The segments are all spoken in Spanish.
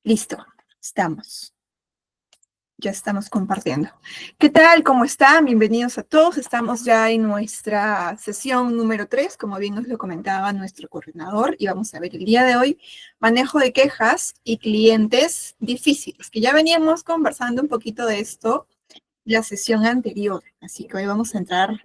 Listo, estamos. Ya estamos compartiendo. ¿Qué tal? ¿Cómo están? Bienvenidos a todos. Estamos ya en nuestra sesión número 3, como bien nos lo comentaba nuestro coordinador, y vamos a ver el día de hoy manejo de quejas y clientes difíciles, que ya veníamos conversando un poquito de esto la sesión anterior, así que hoy vamos a entrar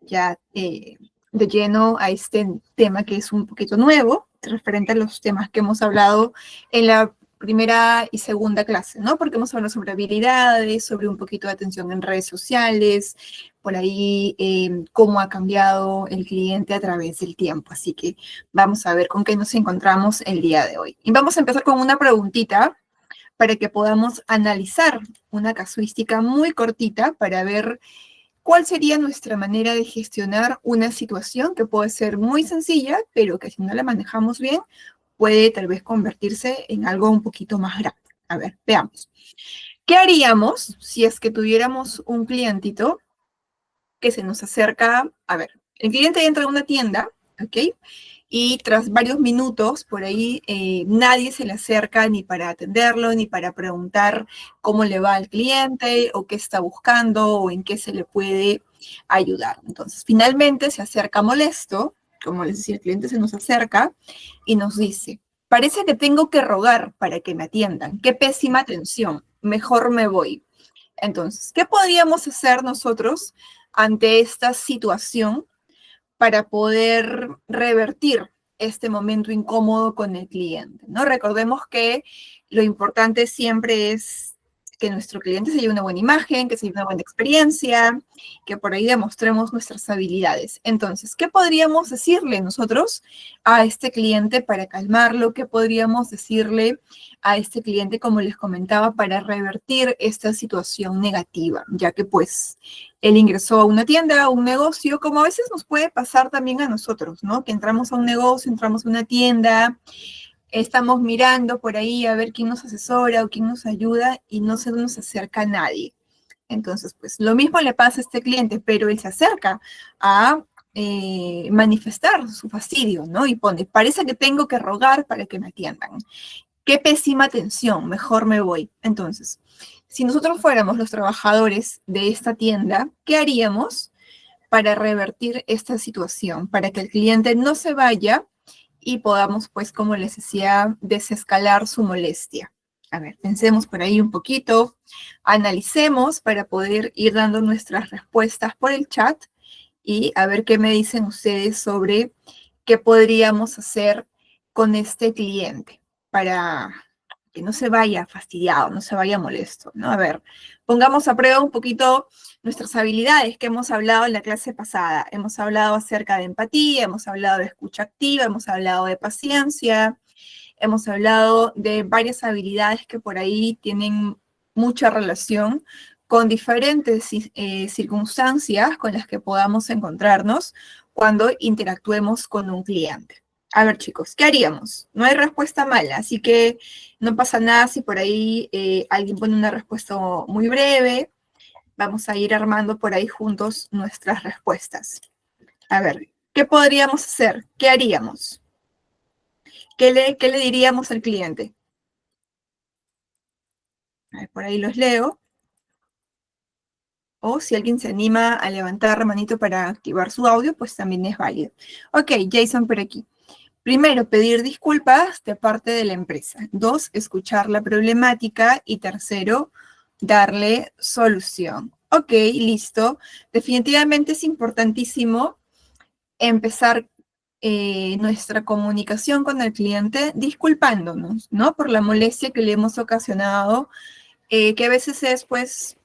ya de lleno a este tema que es un poquito nuevo, referente a los temas que hemos hablado en la primera y segunda clase, ¿no? Porque hemos hablado sobre habilidades, sobre un poquito de atención en redes sociales, por ahí cómo ha cambiado el cliente a través del tiempo. Así que vamos a ver con qué nos encontramos el día de hoy. Y vamos a empezar con una preguntita para que podamos analizar una casuística muy cortita para ver cuál sería nuestra manera de gestionar una situación que puede ser muy sencilla, pero que si no la manejamos bien, puede tal vez convertirse en algo un poquito más grande. A ver, veamos. ¿Qué haríamos si es que tuviéramos un clientito que se nos acerca? A ver, el cliente entra a una tienda, ¿ok? Y tras varios minutos, por ahí nadie se le acerca ni para atenderlo, ni para preguntar cómo le va al cliente, o qué está buscando, o en qué se le puede ayudar. Entonces, finalmente se acerca molesto, como les decía, el cliente se nos acerca y nos dice, parece que tengo que rogar para que me atiendan, qué pésima atención, mejor me voy. Entonces, ¿qué podríamos hacer nosotros ante esta situación para poder revertir este momento incómodo con el cliente, ¿no? Recordemos que lo importante siempre es que nuestro cliente se lleve una buena imagen, que se lleve una buena experiencia, que por ahí demostremos nuestras habilidades. Entonces, ¿qué podríamos decirle nosotros a este cliente para calmarlo? ¿Qué podríamos decirle a este cliente, como les comentaba, para revertir esta situación negativa? Ya que pues él ingresó a una tienda, a un negocio, como a veces nos puede pasar también a nosotros, ¿no? Que entramos a un negocio, entramos a una tienda, estamos mirando por ahí a ver quién nos asesora o quién nos ayuda y no se nos acerca a nadie. Entonces, pues lo mismo le pasa a este cliente, pero él se acerca a manifestar su fastidio, ¿no? Y pone, parece que tengo que rogar para que me atiendan. Qué pésima atención, mejor me voy. Entonces, si nosotros fuéramos los trabajadores de esta tienda, ¿qué haríamos para revertir esta situación? Para que el cliente no se vaya y podamos, pues, como les decía, desescalar su molestia. A ver, pensemos por ahí un poquito, analicemos para poder ir dando nuestras respuestas por el chat y a ver qué me dicen ustedes sobre qué podríamos hacer con este cliente para que no se vaya fastidiado, no se vaya molesto, ¿no? A ver, pongamos a prueba un poquito nuestras habilidades que hemos hablado en la clase pasada. Hemos hablado acerca de empatía, hemos hablado de escucha activa, hemos hablado de paciencia, hemos hablado de varias habilidades que por ahí tienen mucha relación con diferentes circunstancias con las que podamos encontrarnos cuando interactuemos con un cliente. A ver, chicos, ¿qué haríamos? No hay respuesta mala, así que no pasa nada si por ahí alguien pone una respuesta muy breve. Vamos a ir armando por ahí juntos nuestras respuestas. A ver, ¿qué podríamos hacer? ¿Qué haríamos? ¿Qué le diríamos al cliente? A ver, por ahí los leo. O si alguien se anima a levantar la manito para activar su audio, pues también es válido. Ok, Jason por aquí. Primero, pedir disculpas de parte de la empresa. 2, escuchar la problemática. Y tercero, darle solución. Ok, listo. Definitivamente es importantísimo empezar nuestra comunicación con el cliente disculpándonos, ¿no? Por la molestia que le hemos ocasionado, que a veces es, pues,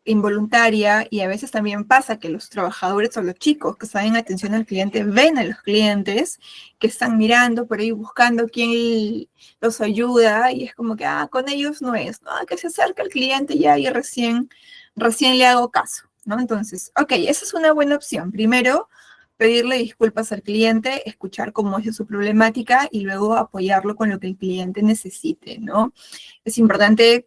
involuntaria y a veces también pasa que los trabajadores o los chicos que están en atención al cliente ven a los clientes que están mirando por ahí buscando quién los ayuda y es como que, con ellos no es, ¿no? Que se acerca el cliente ya y recién le hago caso, ¿no? Entonces, ok, esa es una buena opción. Primero, pedirle disculpas al cliente, escuchar cómo es su problemática y luego apoyarlo con lo que el cliente necesite, ¿no? Es importante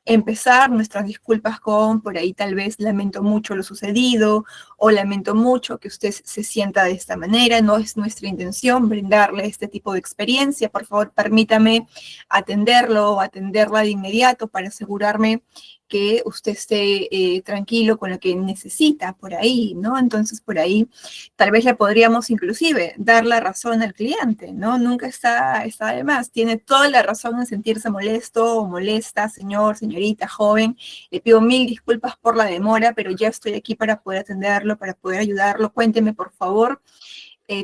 empezar nuestras disculpas con, por ahí tal vez lamento mucho lo sucedido o lamento mucho que usted se sienta de esta manera, no es nuestra intención brindarle este tipo de experiencia, por favor permítame atenderlo o atenderla de inmediato para asegurarme que usted esté tranquilo con lo que necesita por ahí, ¿no? Entonces por ahí tal vez le podríamos inclusive dar la razón al cliente, ¿no? Nunca está de más. Tiene toda la razón en sentirse molesto o molesta, señor, señorita, joven. Le pido mil disculpas por la demora, pero ya estoy aquí para poder atenderlo, para poder ayudarlo. Cuénteme, por favor,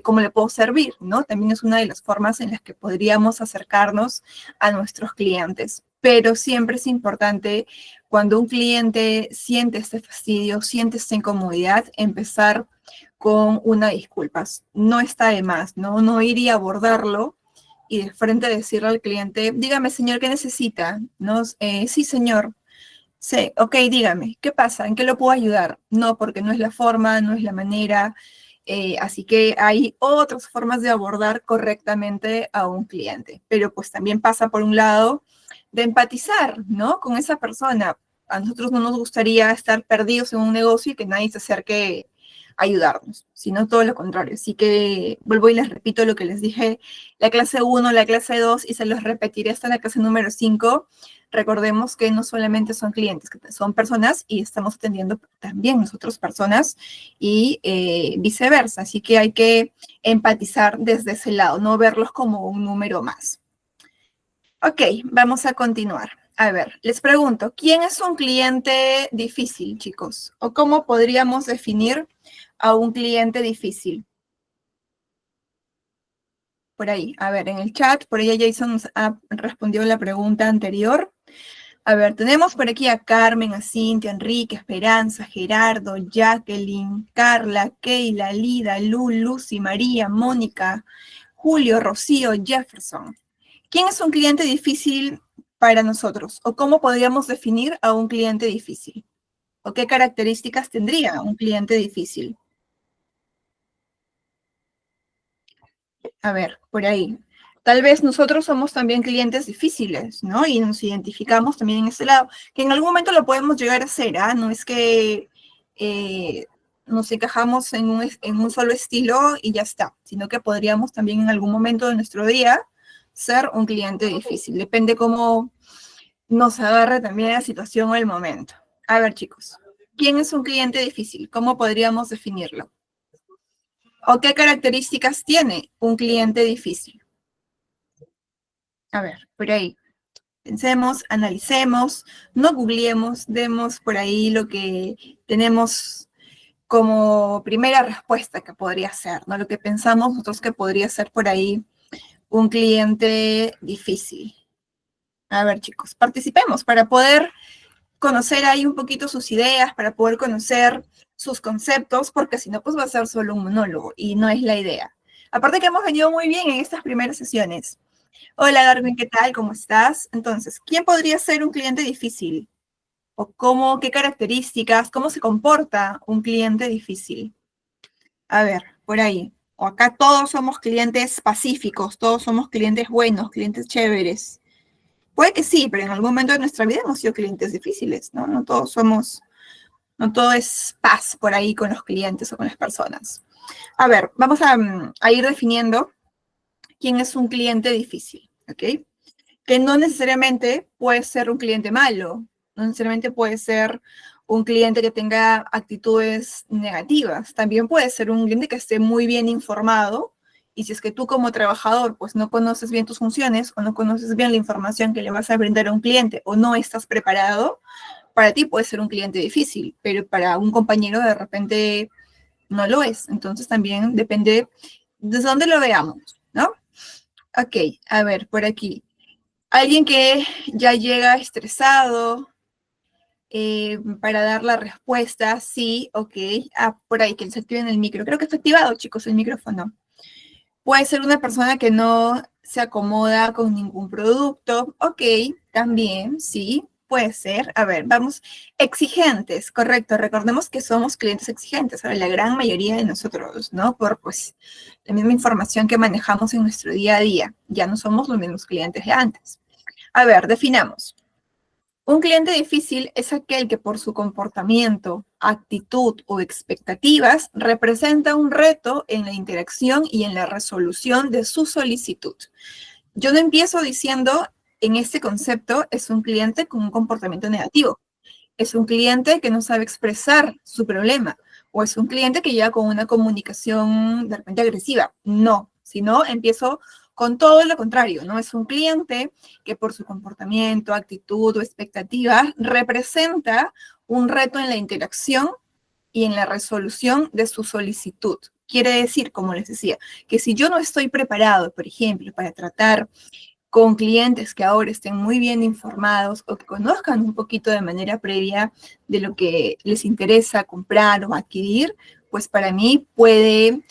cómo le puedo servir, ¿no? También es una de las formas en las que podríamos acercarnos a nuestros clientes. Pero siempre es importante, cuando un cliente siente este fastidio, siente esta incomodidad, empezar con una disculpa. No está de más, ¿no? No ir y abordarlo y de frente decirle al cliente, dígame, señor, ¿qué necesita? ¿No? Sí, señor. Sí, ok, dígame, ¿qué pasa? ¿En qué lo puedo ayudar? No, porque no es la forma, no es la manera. Así que hay otras formas de abordar correctamente a un cliente. Pero pues también pasa por un lado de empatizar, ¿no? Con esa persona. A nosotros no nos gustaría estar perdidos en un negocio y que nadie se acerque a ayudarnos, sino todo lo contrario. Así que vuelvo y les repito lo que les dije, la clase 1, la clase 2, y se los repetiré hasta la clase número 5. Recordemos que no solamente son clientes, que son personas y estamos atendiendo también nosotros personas y viceversa. Así que hay que empatizar desde ese lado, no verlos como un número más. Ok, vamos a continuar. A ver, les pregunto, ¿quién es un cliente difícil, chicos? ¿O cómo podríamos definir a un cliente difícil? Por ahí, a ver, en el chat, por ahí Jason nos ha respondido la pregunta anterior. A ver, tenemos por aquí a Carmen, a Cintia, Enrique, Esperanza, Gerardo, Jacqueline, Carla, Keila, Lida, Lu, Lucy, María, Mónica, Julio, Rocío, Jefferson. ¿Quién es un cliente difícil para nosotros? ¿O cómo podríamos definir a un cliente difícil? ¿O qué características tendría un cliente difícil? A ver, por ahí. Tal vez nosotros somos también clientes difíciles, ¿no? Y nos identificamos también en ese lado, que en algún momento lo podemos llegar a ser, ¿ah? No es que nos encajamos en un solo estilo y ya está, sino que podríamos también en algún momento de nuestro día ser un cliente difícil. Depende cómo nos agarre también la situación o el momento. A ver, chicos, ¿quién es un cliente difícil? ¿Cómo podríamos definirlo? ¿O qué características tiene un cliente difícil? A ver, por ahí. Pensemos, analicemos, no googleemos, demos por ahí lo que tenemos como primera respuesta que podría ser, ¿no? Lo que pensamos nosotros que podría ser por ahí un cliente difícil. A ver, chicos, participemos para poder conocer ahí un poquito sus ideas, para poder conocer sus conceptos, porque si no, pues va a ser solo un monólogo y no es la idea. Aparte que hemos venido muy bien en estas primeras sesiones. Hola Darwin, ¿qué tal? ¿Cómo estás? Entonces, ¿quién podría ser un cliente difícil? ¿O cómo, qué características, cómo se comporta un cliente difícil? A ver, por ahí. O acá todos somos clientes pacíficos, todos somos clientes buenos, clientes chéveres. Puede que sí, pero en algún momento de nuestra vida hemos sido clientes difíciles, ¿no? No todos somos, no todo es paz por ahí con los clientes o con las personas. A ver, vamos a ir definiendo quién es un cliente difícil, ¿ok? Que no necesariamente puede ser un cliente malo, no necesariamente puede ser un cliente que tenga actitudes negativas, también puede ser un cliente que esté muy bien informado y si es que tú como trabajador pues no conoces bien tus funciones o no conoces bien la información que le vas a brindar a un cliente o no estás preparado, para ti puede ser un cliente difícil, pero para un compañero de repente no lo es. Entonces también depende de dónde lo veamos, ¿no? Ok, a ver, por aquí. Alguien que ya llega estresado para dar la respuesta, sí, ok. Ah, por ahí, que se active en el micro. Creo que está activado, chicos, el micrófono. Puede ser una persona que no se acomoda con ningún producto, ok, también, sí, puede ser. A ver, vamos, exigentes, correcto. Recordemos que somos clientes exigentes, ahora la gran mayoría de nosotros, ¿no? Por, pues, la misma información que manejamos en nuestro día a día. Ya no somos los mismos clientes de antes. A ver, definamos. Un cliente difícil es aquel que por su comportamiento, actitud o expectativas representa un reto en la interacción y en la resolución de su solicitud. Yo no empiezo diciendo, en este concepto es un cliente con un comportamiento negativo, es un cliente que no sabe expresar su problema, o es un cliente que llega con una comunicación de repente agresiva. No, sino empiezo con todo lo contrario, ¿no? Es un cliente que por su comportamiento, actitud o expectativas representa un reto en la interacción y en la resolución de su solicitud. Quiere decir, como les decía, que si yo no estoy preparado, por ejemplo, para tratar con clientes que ahora estén muy bien informados o que conozcan un poquito de manera previa de lo que les interesa comprar o adquirir, pues para mí puede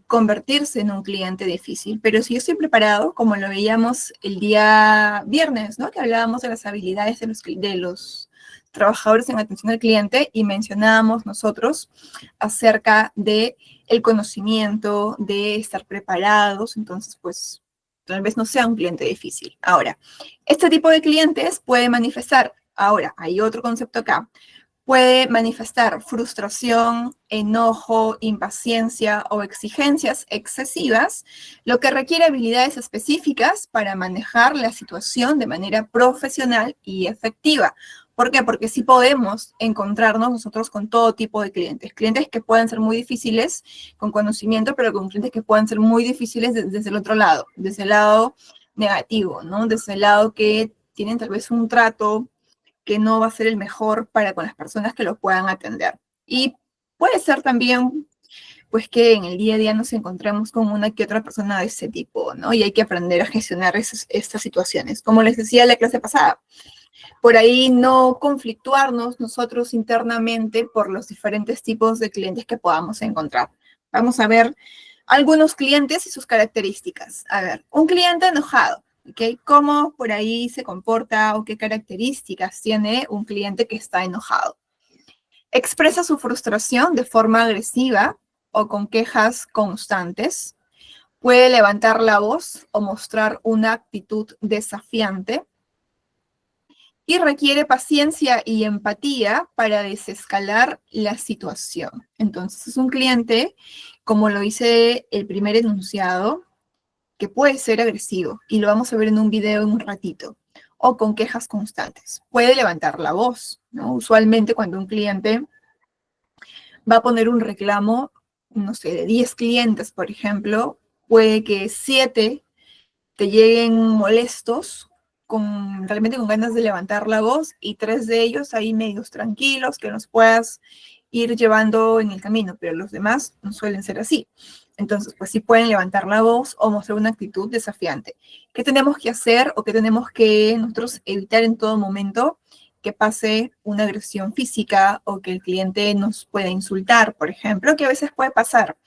convertirse en un cliente difícil. Pero si yo estoy preparado, como lo veíamos el día viernes, ¿no? Que hablábamos de las habilidades de los trabajadores en atención al cliente y mencionábamos nosotros acerca de el conocimiento, de estar preparados, entonces pues tal vez no sea un cliente difícil. Ahora, este tipo de clientes puede manifestar, ahora hay otro concepto acá, puede manifestar frustración, enojo, impaciencia o exigencias excesivas, lo que requiere habilidades específicas para manejar la situación de manera profesional y efectiva. ¿Por qué? Porque sí podemos encontrarnos nosotros con todo tipo de clientes. Clientes que pueden ser muy difíciles con conocimiento, pero con clientes que pueden ser muy difíciles desde el otro lado, desde el lado negativo, ¿no? Desde el lado que tienen tal vez un trato que no va a ser el mejor para con las personas que lo puedan atender. Y puede ser también, pues, que en el día a día nos encontremos con una que otra persona de ese tipo, ¿no? Y hay que aprender a gestionar estas situaciones. Como les decía en la clase pasada, por ahí no conflictuarnos nosotros internamente por los diferentes tipos de clientes que podamos encontrar. Vamos a ver algunos clientes y sus características. A ver, un cliente enojado. ¿Okay? ¿Cómo por ahí se comporta o qué características tiene un cliente que está enojado? Expresa su frustración de forma agresiva o con quejas constantes. Puede levantar la voz o mostrar una actitud desafiante. Y requiere paciencia y empatía para desescalar la situación. Entonces, es un cliente, como lo dice el primer enunciado, que puede ser agresivo, y lo vamos a ver en un video en un ratito, o con quejas constantes. Puede levantar la voz, ¿no? Usualmente cuando un cliente va a poner un reclamo, no sé, de 10 clientes, por ejemplo, puede que 7 te lleguen molestos, realmente con ganas de levantar la voz, y 3 de ellos ahí medios tranquilos, que nos puedas ir llevando en el camino, pero los demás no suelen ser así. Entonces, pues sí pueden levantar la voz o mostrar una actitud desafiante. ¿Qué tenemos que hacer o qué tenemos que nosotros evitar en todo momento? Que pase una agresión física o que el cliente nos pueda insultar, por ejemplo, que a veces puede pasar.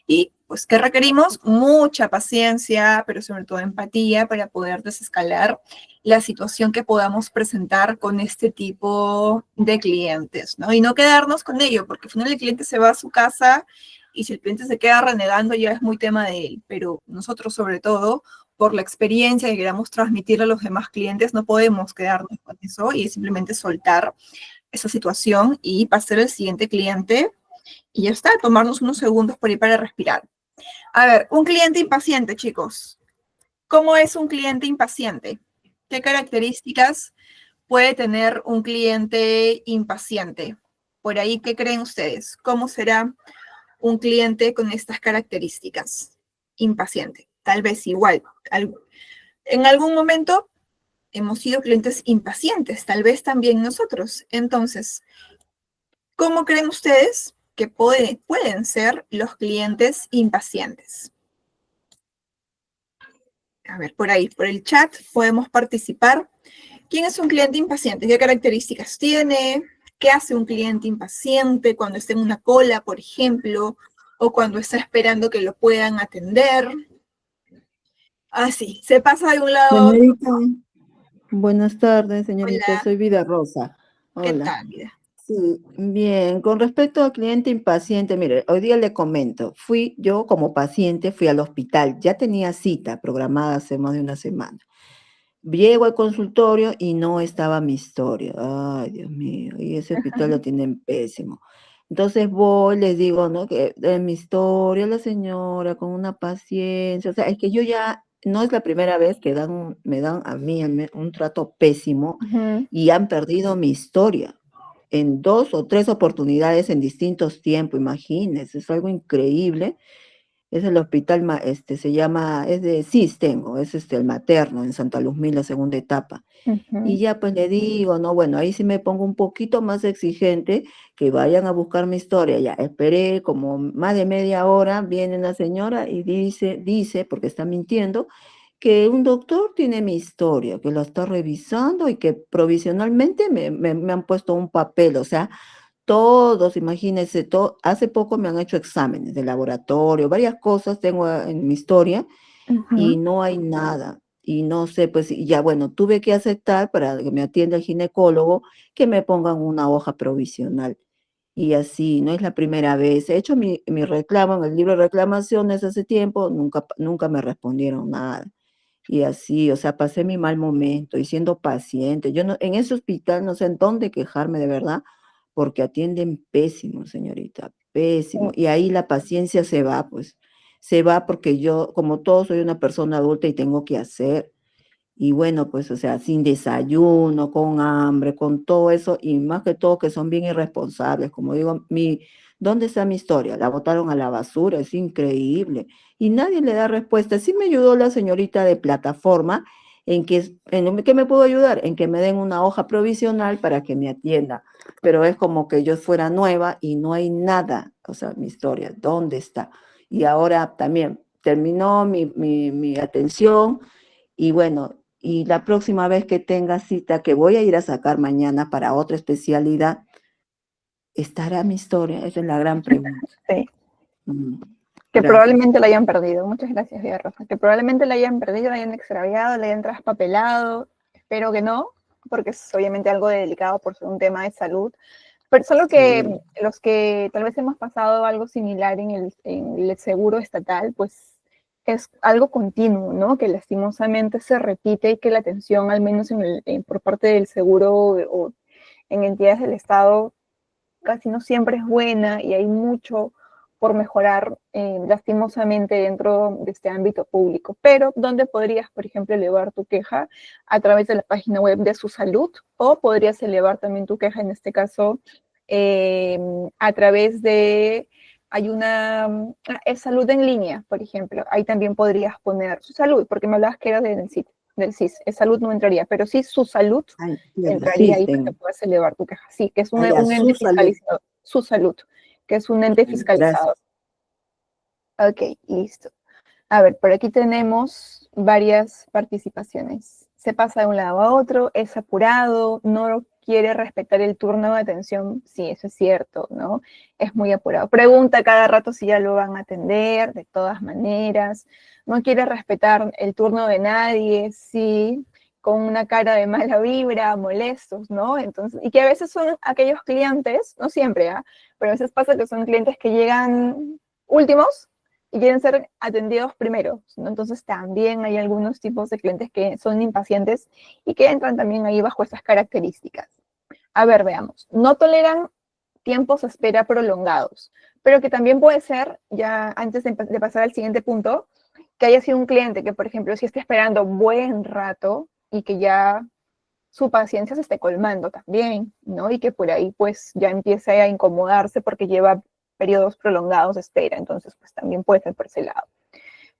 Y pues, ¿qué requerimos? Mucha paciencia, pero sobre todo empatía para poder desescalar la situación que podamos presentar con este tipo de clientes, ¿no? Y no quedarnos con ello, porque al final el cliente se va a su casa y si el cliente se queda renegando ya es muy tema de él, pero nosotros sobre todo, por la experiencia que queramos transmitirle a los demás clientes, no podemos quedarnos con eso y simplemente soltar esa situación y pasar al siguiente cliente y ya está, tomarnos unos segundos por ahí para respirar. A ver, un cliente impaciente, chicos. ¿Cómo es un cliente impaciente? ¿Qué características puede tener un cliente impaciente? Por ahí, ¿qué creen ustedes? ¿Cómo será un cliente con estas características? Impaciente. Tal vez igual. En algún momento hemos sido clientes impacientes, tal vez también nosotros. Entonces, ¿cómo creen ustedes que pueden ser los clientes impacientes? A ver, por ahí, por el chat podemos participar. ¿Quién es un cliente impaciente? ¿Qué características tiene? ¿Qué hace un cliente impaciente cuando está en una cola, por ejemplo? O cuando está esperando que lo puedan atender. Ah, sí, se pasa de un lado a otro. Señorita, buenas tardes, señorita, Hola, soy Vida Rosa. ¿qué Hola. tal, vida? Sí, bien, con respecto al cliente impaciente, mire, hoy día le comento, yo como paciente fui al hospital, ya tenía cita programada hace más de una semana. Llego al consultorio y no estaba mi historia. Ay, Dios mío, y ese hospital lo tienen pésimo. Entonces voy, les digo, ¿no? Que de mi historia, la señora, con una paciencia. O sea, es que yo ya, no es la primera vez que me dan a mí un trato pésimo Ujú, y han perdido mi historia en 2 o 3 oportunidades en distintos tiempos, imagínense, es algo increíble. Es el hospital, se llama, es de CIS tengo, es el materno en Santa Luzmila, la segunda etapa. Y ujú, ya pues le digo, no, bueno, ahí sí me pongo un poquito más exigente, que vayan a buscar mi historia. Ya esperé como más de media hora, viene la señora y dice, porque está mintiendo, que un doctor tiene mi historia, que la está revisando y que provisionalmente me han puesto un papel, o sea, todos, imagínense, hace poco me han hecho exámenes de laboratorio, varias cosas tengo en mi historia y ujú. no hay nada. Y no sé, pues y ya bueno, tuve que aceptar para que me atienda el ginecólogo que me pongan una hoja provisional. Y así, no es la primera vez. He hecho mi reclamo en el libro de reclamaciones hace tiempo, nunca me respondieron nada. Y así, o sea, pasé mi mal momento y siendo paciente. Yo no, en ese hospital no sé en dónde quejarme de verdad, porque atienden pésimo, señorita, pésimo. Y ahí la paciencia se va, pues, se va porque yo, como todo, soy una persona adulta y tengo que hacer. Y bueno, pues, o sea, sin desayuno, con hambre, con todo eso, y más que todo que son bien irresponsables. Como digo, ¿dónde está mi historia? La botaron a la basura, es increíble. Y nadie le da respuesta. Sí me ayudó la señorita de plataforma, ¿qué me pudo ayudar? En que me den una hoja provisional para que me atienda. Pero es como que yo fuera nueva y no hay nada. O sea, mi historia, ¿dónde está? Y ahora también terminó mi atención y bueno, y la próxima vez que tenga cita, que voy a ir a sacar mañana para otra especialidad, ¿estará mi historia? Esa es la gran pregunta. Sí, Mm, que gracias. probablemente la hayan perdido. Muchas gracias, Vía Rosa. Que probablemente la hayan perdido, la hayan extraviado, la hayan traspapelado. Espero que no, porque es obviamente algo delicado por ser un tema de salud. Pero solo que Sí. los que tal vez hemos pasado algo similar en el seguro estatal, pues es algo continuo, ¿no? Que lastimosamente se repite y que la atención, al menos por parte del seguro o en entidades del Estado, casi no siempre es buena y hay mucho por mejorar lastimosamente dentro de este ámbito público. Pero, ¿dónde podrías, por ejemplo, elevar tu queja? A través de la página web de Su Salud, o podrías elevar también tu queja, en este caso, eh, a través de, hay una, es salud en línea, por ejemplo. Ahí también podrías poner Su Salud, porque me hablabas que era del sitio, del CIS. Es salud no entraría, pero sí Su Salud Ay, entiendo. entraría Sí, ahí para que puedas elevar tu queja. Sí, que es allá, un ente su salud. fiscalizado, Su Salud, que es un ente fiscalizado. Gracias. Ok, listo. A ver, por aquí tenemos varias participaciones. Se pasa de un lado a otro, es apurado, no quiere respetar el turno de atención. Sí, eso es cierto, ¿no? Es muy apurado. Pregunta cada rato si ya lo van a atender, de todas maneras. No quiere respetar el turno de nadie, sí, con una cara de mala vibra, molestos, ¿no? Entonces, y que a veces son aquellos clientes, no siempre, ¿ah? Pero a veces pasa que son clientes que llegan últimos y quieren ser atendidos primero, ¿no? Entonces también hay algunos tipos de clientes que son impacientes y que entran también ahí bajo esas características. A ver, veamos. No toleran tiempos de espera prolongados, pero que también puede ser, ya antes de pasar al siguiente punto, que haya sido un cliente que, por ejemplo, si está esperando buen rato y que ya su paciencia se esté colmando también, ¿no? Y que por ahí pues ya empiece a incomodarse porque lleva periodos prolongados de espera, entonces pues también puede ser por ese lado.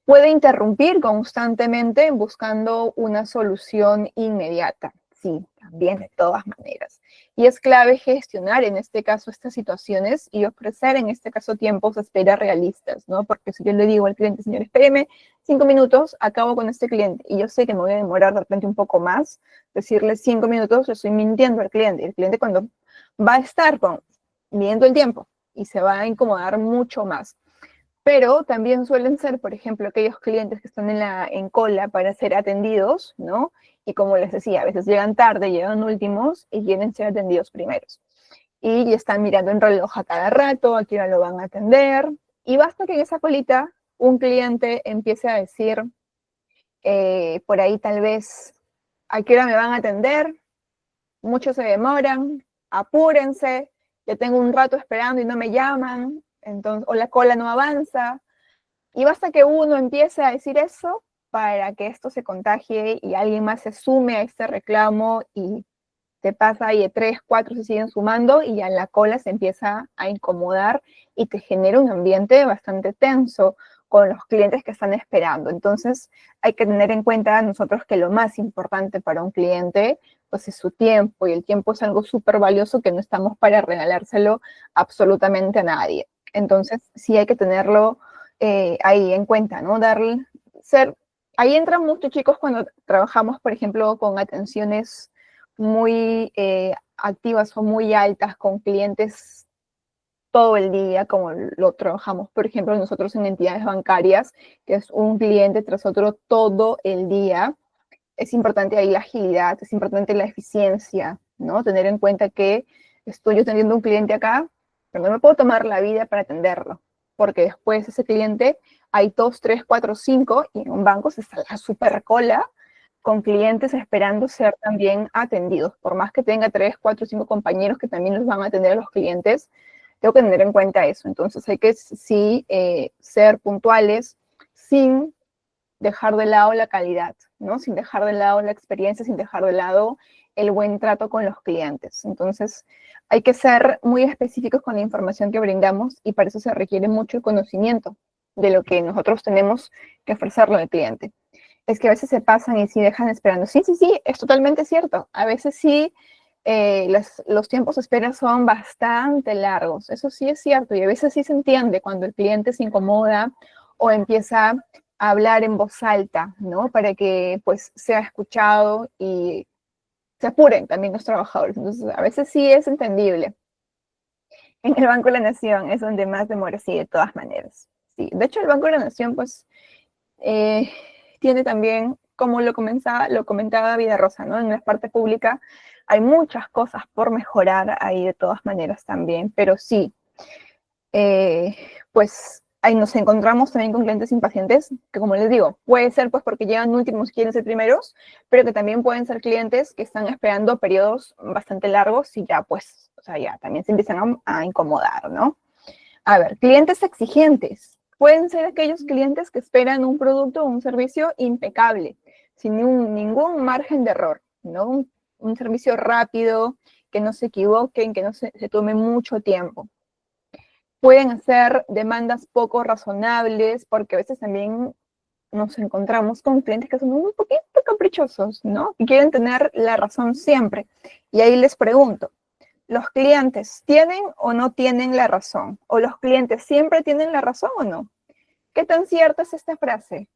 Puede interrumpir constantemente buscando una solución inmediata. Sí, también de todas maneras. Y es clave gestionar en este caso estas situaciones y ofrecer en este caso tiempos de espera realistas, ¿no? Porque si yo le digo al cliente, señor, espéreme 5 minutos, acabo con este cliente y yo sé que me voy a demorar de repente un poco más, decirle 5 minutos, le estoy mintiendo al cliente. El cliente cuando va a estar midiendo el tiempo y se va a incomodar mucho más. Pero también suelen ser, por ejemplo, aquellos clientes que están en cola para ser atendidos, ¿no? Y como les decía, a veces llegan tarde, llegan últimos y quieren ser atendidos primeros. Y están mirando el reloj a cada rato, a qué hora lo van a atender. Y basta que en esa colita un cliente empiece a decir por ahí tal vez ¿A qué hora me van a atender? Muchos se demoran, apúrense, ya tengo un rato esperando y no me llaman, entonces, o la cola no avanza. Y basta que uno empiece a decir eso para que esto se contagie y alguien más se sume a este reclamo y te pasa y de 3, 4 se siguen sumando y ya la cola se empieza a incomodar y te genera un ambiente bastante tenso con los clientes que están esperando. Entonces hay que tener en cuenta nosotros que lo más importante para un cliente pues es su tiempo y el tiempo es algo súper valioso que no estamos para regalárselo absolutamente a nadie. Entonces sí hay que tenerlo ahí en cuenta, ¿no? Ahí entran muchos chicos cuando trabajamos, por ejemplo, con atenciones muy activas o muy altas con clientes todo el día, como lo trabajamos, por ejemplo, nosotros en entidades bancarias, que es un cliente tras otro todo el día. Es importante ahí la agilidad, es importante la eficiencia, ¿no? Tener en cuenta que estoy yo teniendo un cliente acá, pero no me puedo tomar la vida para atenderlo, porque después ese cliente hay 2, 3, 4, 5, y en un banco se está la super cola con clientes esperando ser también atendidos. Por más que tenga 3, 4, 5 compañeros que también los van a atender a los clientes, tengo que tener en cuenta eso. Entonces hay que sí ser puntuales sin dejar de lado la calidad, ¿no? Sin dejar de lado la experiencia, sin dejar de lado el buen trato con los clientes. Entonces, hay que ser muy específicos con la información que brindamos y para eso se requiere mucho el conocimiento de lo que nosotros tenemos que ofrecerle al cliente. Es que a veces se pasan y sí dejan esperando. Sí, sí, sí, es totalmente cierto. A veces sí, los tiempos de espera son bastante largos. Eso sí es cierto y a veces sí se entiende cuando el cliente se incomoda o empieza a hablar en voz alta, ¿no? Para que pues sea escuchado y se apuren también los trabajadores. Entonces, a veces sí es entendible. En el Banco de la Nación es donde más demora, sí, de todas maneras. Sí, de hecho, el Banco de la Nación, pues, eh, tiene también, como lo comentaba Vida Rosa, ¿no? En la parte pública hay muchas cosas por mejorar ahí de todas maneras también, pero sí, pues ahí nos encontramos también con clientes impacientes, que como les digo, puede ser pues porque llegan últimos y quieren ser primeros, pero que también pueden ser clientes que están esperando periodos bastante largos y ya pues, o sea, ya también se empiezan a incomodar, ¿no? A ver, clientes exigentes. Pueden ser aquellos clientes que esperan un producto o un servicio impecable, sin ningún margen de error, ¿no? Un servicio rápido, que no se equivoquen, que no se tome mucho tiempo. Pueden hacer demandas poco razonables, porque a veces también nos encontramos con clientes que son un poquito caprichosos, ¿no? Y quieren tener la razón siempre. Y ahí les pregunto, ¿los clientes tienen o no tienen la razón? ¿O los clientes siempre tienen la razón o no? ¿Qué tan cierta es esta frase?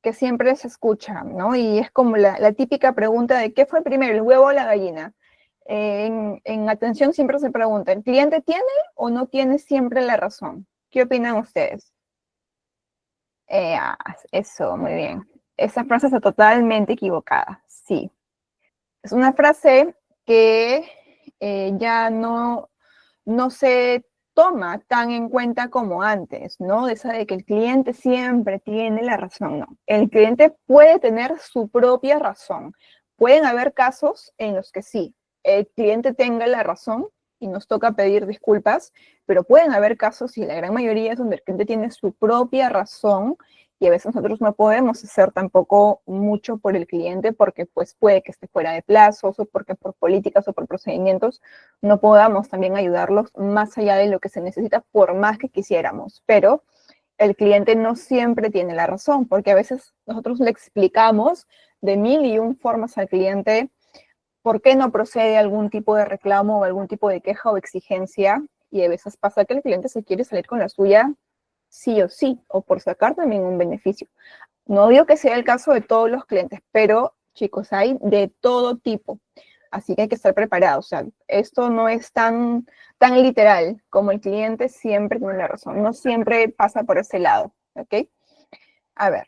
Que siempre se escucha, ¿no? Y es como la típica pregunta de ¿qué fue primero, el huevo o la gallina? En atención siempre se pregunta, ¿el cliente tiene o no tiene siempre la razón? ¿Qué opinan ustedes? Eso, muy bien. Esa frase está totalmente equivocada, sí. Es una frase que ya no se toma tan en cuenta como antes, ¿no? De esa de que el cliente siempre tiene la razón, no. El cliente puede tener su propia razón. Pueden haber casos en los que sí, el cliente tenga la razón y nos toca pedir disculpas, pero pueden haber casos, y la gran mayoría es donde el cliente tiene su propia razón y a veces nosotros no podemos hacer tampoco mucho por el cliente porque pues puede que esté fuera de plazos o porque por políticas o por procedimientos no podamos también ayudarlos más allá de lo que se necesita por más que quisiéramos. Pero el cliente no siempre tiene la razón porque a veces nosotros le explicamos de 1001 formas al cliente por qué no procede algún tipo de reclamo o algún tipo de queja o exigencia y a veces pasa que el cliente se quiere salir con la suya sí o sí, o por sacar también un beneficio. No digo que sea el caso de todos los clientes, pero chicos, hay de todo tipo. Así que hay que estar preparados. O sea, esto no es tan literal como el cliente siempre tiene la razón. No siempre pasa por ese lado. ¿Ok? A ver.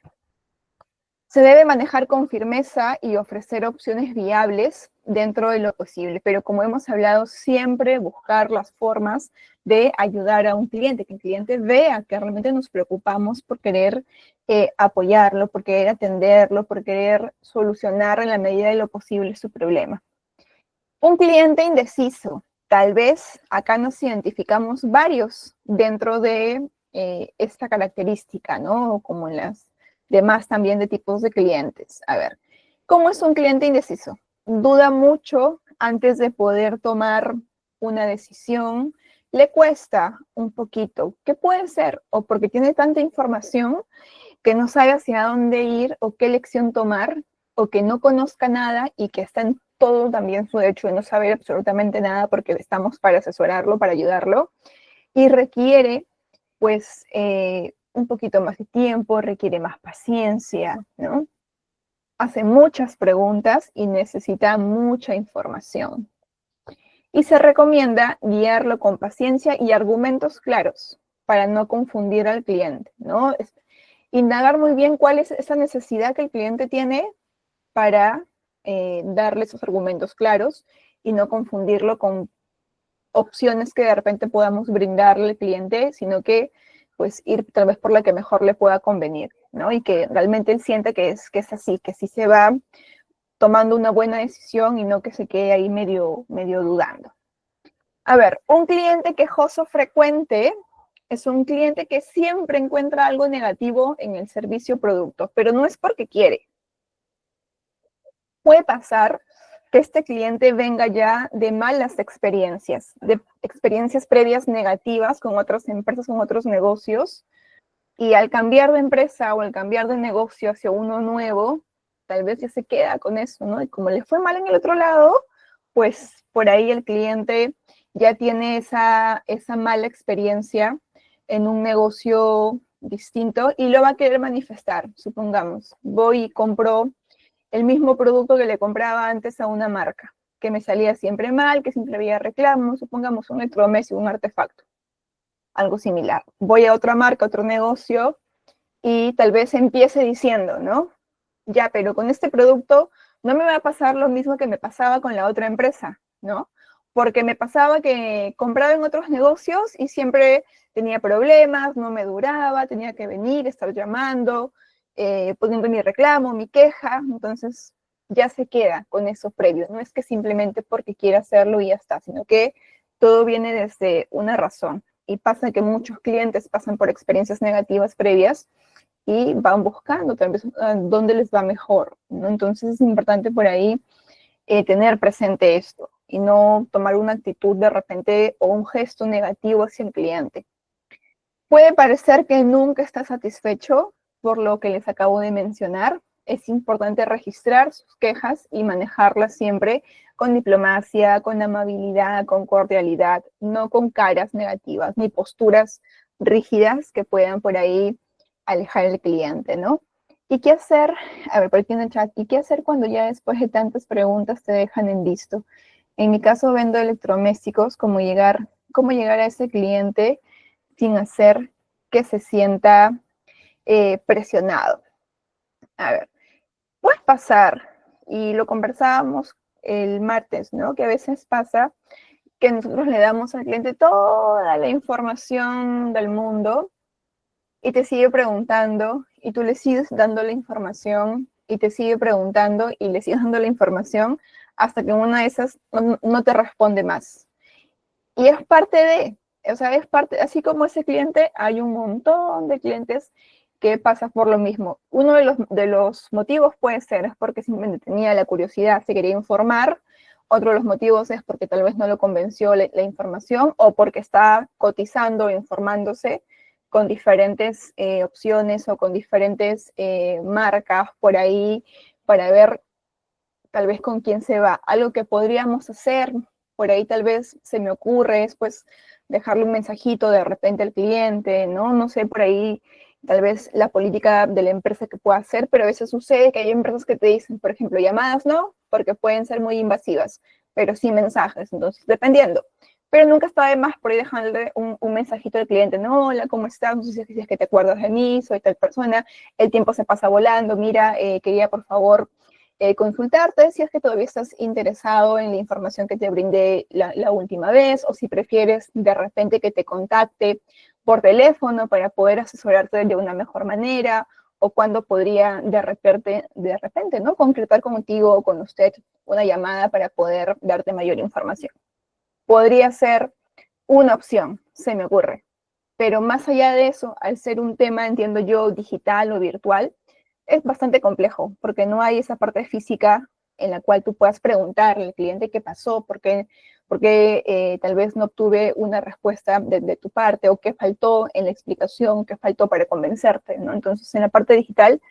Se debe manejar con firmeza y ofrecer opciones viables dentro de lo posible, pero como hemos hablado, siempre buscar las formas de ayudar a un cliente, que el cliente vea que realmente nos preocupamos por querer apoyarlo, por querer atenderlo, por querer solucionar en la medida de lo posible su problema. Un cliente indeciso, tal vez acá nos identificamos varios dentro de esta característica, ¿no? Como en las demás también de tipos de clientes. A ver, ¿cómo es un cliente indeciso? Duda mucho antes de poder tomar una decisión, le cuesta un poquito. ¿Qué puede ser? O porque tiene tanta información que no sabe hacia dónde ir o qué lección tomar, o que no conozca nada y que está en todo también su derecho de no saber absolutamente nada porque estamos para asesorarlo, para ayudarlo, y requiere pues un poquito más de tiempo, requiere más paciencia, ¿no? Hace muchas preguntas y necesita mucha información. Y se recomienda guiarlo con paciencia y argumentos claros para no confundir al cliente, ¿no? Indagar muy bien cuál es esa necesidad que el cliente tiene para darle esos argumentos claros y no confundirlo con opciones que de repente podamos brindarle al cliente, sino que pues ir tal vez por la que mejor le pueda convenir, ¿no? Y que realmente él sienta que es así, que sí se va tomando una buena decisión y no que se quede ahí medio dudando. A ver, un cliente quejoso frecuente es un cliente que siempre encuentra algo negativo en el servicio o producto, pero no es porque quiere. Puede pasar que este cliente venga ya de malas experiencias, de experiencias previas negativas con otras empresas, con otros negocios, y al cambiar de empresa o al cambiar de negocio hacia uno nuevo, tal vez ya se queda con eso, ¿no? Y como le fue mal en el otro lado, pues por ahí el cliente ya tiene esa mala experiencia en un negocio distinto y lo va a querer manifestar. Supongamos, voy y compro el mismo producto que le compraba antes a una marca, que me salía siempre mal, que siempre había reclamos, supongamos un electrodoméstico, un artefacto, algo similar. Voy a otra marca, otro negocio, y tal vez empiece diciendo, ¿no? Ya, pero con este producto no me va a pasar lo mismo que me pasaba con la otra empresa, ¿no? Porque me pasaba que compraba en otros negocios y siempre tenía problemas, no me duraba, tenía que venir, estar llamando, poniendo mi reclamo, mi queja, entonces ya se queda con eso previo. No es que simplemente porque quiera hacerlo y ya está, sino que todo viene desde una razón. Y pasa que muchos clientes pasan por experiencias negativas previas y van buscando tal vez dónde les va mejor, ¿no? Entonces es importante por ahí tener presente esto y no tomar una actitud de repente o un gesto negativo hacia el cliente. Puede parecer que nunca está satisfecho por lo que les acabo de mencionar. Es importante registrar sus quejas y manejarlas siempre con diplomacia, con amabilidad, con cordialidad, no con caras negativas ni posturas rígidas que puedan por ahí alejar al cliente, ¿no? ¿Y qué hacer? A ver, por aquí en el chat, ¿y qué hacer cuando ya después de tantas preguntas te dejan en visto? En mi caso vendo electrodomésticos, cómo llegar a ese cliente sin hacer que se sienta presionado. A ver, puede pasar, y lo conversábamos el martes, ¿no? Que a veces pasa que nosotros le damos al cliente toda la información del mundo y te sigue preguntando y tú le sigues dando la información y te sigue preguntando y le sigues dando la información hasta que una de esas no te responde más. Y es parte de, o sea, es parte, así como ese cliente, hay un montón de clientes que pasan por lo mismo. Uno de los motivos puede ser, es porque simplemente tenía la curiosidad, se quería informar. Otro de los motivos es porque tal vez no lo convenció la información o porque está cotizando, informándose con diferentes opciones o con diferentes marcas por ahí para ver tal vez con quién se va. Algo que podríamos hacer, por ahí tal vez se me ocurre, es pues dejarle un mensajito de repente al cliente, ¿no? No sé, por ahí tal vez la política de la empresa que pueda hacer, pero a veces sucede que hay empresas que te dicen, por ejemplo, llamadas no, porque pueden ser muy invasivas, pero sí mensajes, entonces dependiendo. pero nunca está de más por ahí dejarle un mensajito al cliente, no, hola, ¿cómo estás? No sé si es que te acuerdas de mí, soy tal persona, el tiempo se pasa volando, mira, quería por favor consultarte si es que todavía estás interesado en la información que te brindé la última vez, o si prefieres de repente que te contacte por teléfono para poder asesorarte de una mejor manera, o cuándo podría de repente, ¿no? Concretar contigo o con usted una llamada para poder darte mayor información. Podría ser una opción, se me ocurre. Pero más allá de eso, al ser un tema, entiendo yo, digital o virtual, es bastante complejo, porque no hay esa parte física en la cual tú puedas preguntarle al cliente qué pasó, por qué tal vez no obtuve una respuesta de tu parte, o qué faltó en la explicación, qué faltó para convencerte, ¿no? Entonces, en la parte digital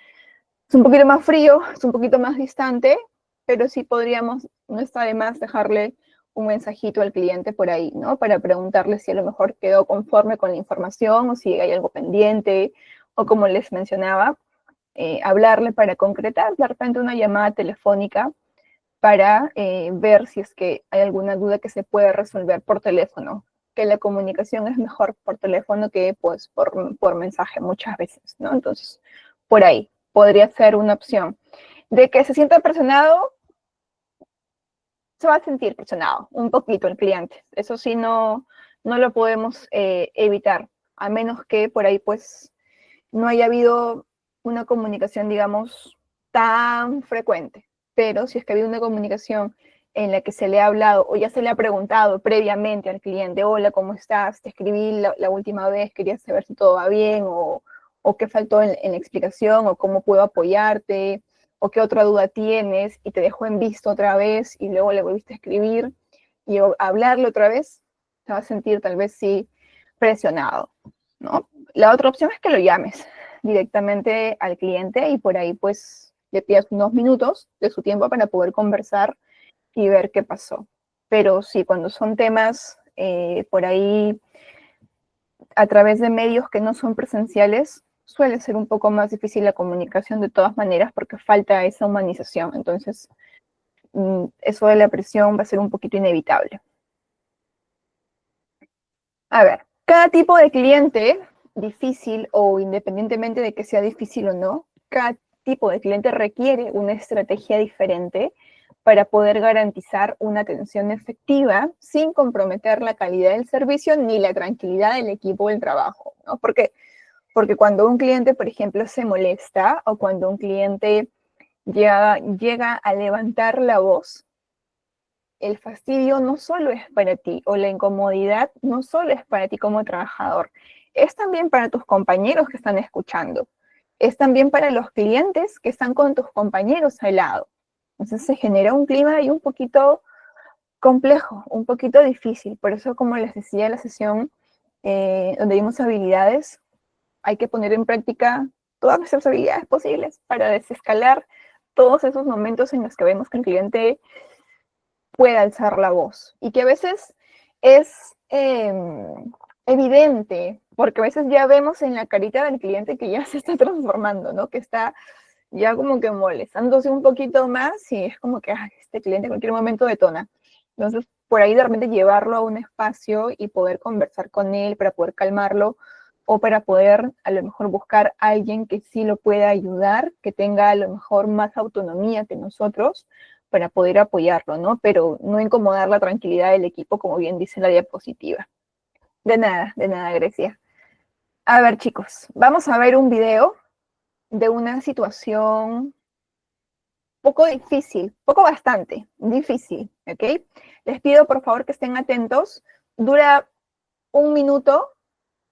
es un poquito más frío, es un poquito más distante, pero sí podríamos, no está de más dejarle un mensajito al cliente por ahí, ¿no? Para preguntarle si a lo mejor quedó conforme con la información o si hay algo pendiente, o como les mencionaba, hablarle para concretar de repente una llamada telefónica para ver si es que hay alguna duda que se puede resolver por teléfono, que la comunicación es mejor por teléfono que pues por mensaje muchas veces, ¿no? Entonces, por ahí podría ser una opción. De que se sienta presionado, se va a sentir presionado un poquito el cliente. Eso sí, no lo podemos evitar, a menos que por ahí pues no haya habido una comunicación, digamos, tan frecuente. Pero si es que ha habido una comunicación en la que se le ha hablado o ya se le ha preguntado previamente al cliente, hola, ¿cómo estás? Te escribí la última vez, quería saber si todo va bien, o qué faltó en la explicación, o cómo puedo apoyarte, o qué otra duda tienes, y te dejó en visto otra vez y luego le volviste a escribir y hablarle otra vez, te va a sentir tal vez sí presionado, ¿no? La otra opción es que lo llames directamente al cliente y por ahí pues le pidas unos minutos de su tiempo para poder conversar y ver qué pasó. Pero sí, cuando son temas por ahí a través de medios que no son presenciales, suele ser un poco más difícil la comunicación de todas maneras porque falta esa humanización. Entonces, eso de la presión va a ser un poquito inevitable. A ver, cada tipo de cliente, difícil o independientemente de que sea difícil o no, cada tipo de cliente requiere una estrategia diferente para poder garantizar una atención efectiva sin comprometer la calidad del servicio ni la tranquilidad del equipo del trabajo, ¿no? Porque cuando un cliente, por ejemplo, se molesta o cuando un cliente llega a levantar la voz, el fastidio no solo es para ti, o la incomodidad no solo es para ti como trabajador, es también para tus compañeros que están escuchando, es también para los clientes que están con tus compañeros al lado. Entonces se genera un clima ahí un poquito complejo, un poquito difícil. Por eso, como les decía en la sesión donde vimos habilidades, hay que poner en práctica todas nuestras habilidades posibles para desescalar todos esos momentos en los que vemos que el cliente puede alzar la voz y que a veces es evidente, porque a veces ya vemos en la carita del cliente que ya se está transformando, ¿no? Que está ya como que molestándose un poquito más y es como que este cliente en cualquier momento detona. Entonces, por ahí de repente llevarlo a un espacio y poder conversar con él para poder calmarlo o para poder a lo mejor buscar a alguien que sí lo pueda ayudar, que tenga a lo mejor más autonomía que nosotros para poder apoyarlo, ¿no? Pero no incomodar la tranquilidad del equipo, como bien dice la diapositiva. De nada, Grecia. A ver, chicos, vamos a ver un video de una situación poco difícil, poco bastante difícil, ¿ok? Les pido por favor que estén atentos. Dura un minuto,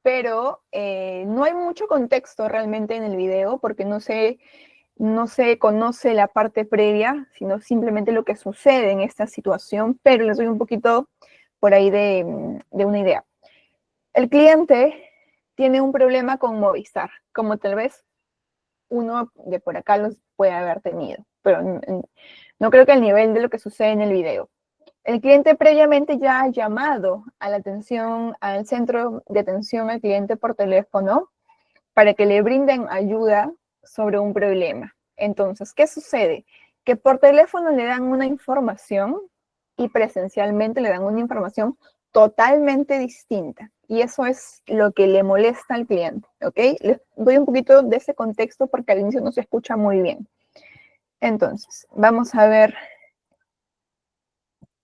pero no hay mucho contexto realmente en el video porque no se conoce la parte previa, sino simplemente lo que sucede en esta situación, pero les doy un poquito por ahí de una idea. El cliente tiene un problema con Movistar, como tal vez uno de por acá los puede haber tenido, pero no creo que al nivel de lo que sucede en el video. El cliente previamente ya ha llamado a la atención, al centro de atención al cliente por teléfono para que le brinden ayuda sobre un problema. Entonces, ¿qué sucede? Que por teléfono le dan una información y presencialmente le dan una información totalmente distinta. Y eso es lo que le molesta al cliente, ¿ok? Les doy un poquito de ese contexto porque al inicio no se escucha muy bien. Entonces, vamos a ver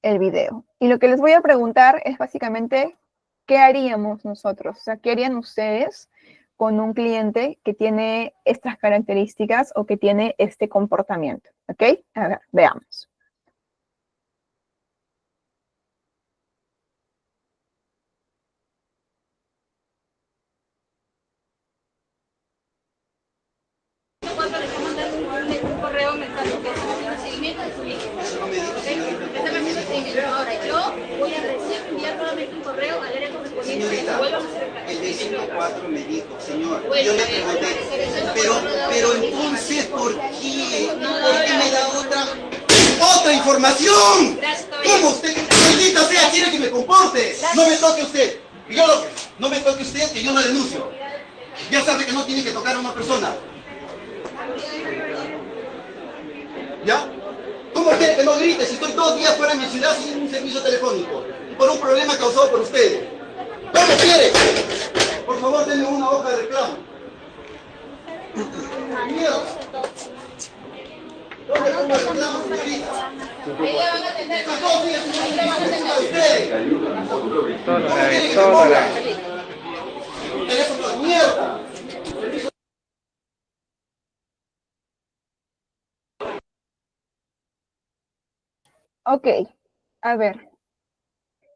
el video. Y lo que les voy a preguntar es básicamente, ¿qué haríamos nosotros? O sea, ¿qué harían ustedes con un cliente que tiene estas características o que tiene este comportamiento? ¿Ok? A ver, veamos. Un correo mensaje que está haciendo seguimiento de su línea. Está haciendo seguimiento. Ahora, yo voy a recién enviar nuevamente un correo al área correspondiente para que vuelvan a hacer el caso. El de 104 me dijo, señor, Bueno, yo le pregunté, pero entonces, ¿por qué? ¿Por qué me da otra información? ¿Cómo usted, maldita sea, quiere que me comporte? No me toque usted. Y yo no me toque usted, que yo no denuncio. Ya sabe que no tiene que tocar a una persona. ¿Ya? ¿Cómo quiere que no grite si estoy 2 días fuera de mi ciudad sin un servicio telefónico? Por un problema causado por ustedes. ¿Cómo quiere? Por favor, denme una hoja de reclamo. Miedo. ¿Dónde pongo el reclamo, señorita? Ella van a atender. Estos 2 días sin un problema de ustedes. ¿Cómo quiere que me ponga? Teléfono de mierda. Ok, a ver,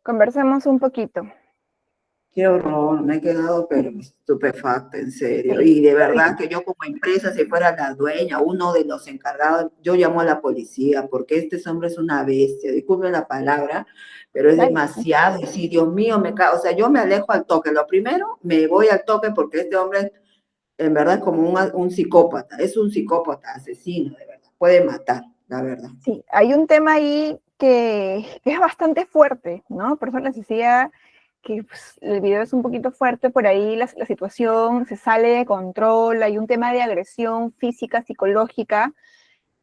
conversemos un poquito. Qué horror, me he quedado pero estupefacta, en serio. Sí. Y de verdad que yo como empresa, si fuera la dueña, uno de los encargados, yo llamo a la policía porque este hombre es una bestia, disculpen la palabra, pero es Dale. demasiado. Y si Dios mío, o sea, yo me alejo al toque. Lo primero, me voy al toque porque este hombre en verdad es como un psicópata, es un psicópata, asesino, de verdad, puede matar, la verdad. Sí, hay un tema ahí que es bastante fuerte, ¿no? Por eso les decía que pues, el video es un poquito fuerte, por ahí la situación se sale de control, hay un tema de agresión física, psicológica,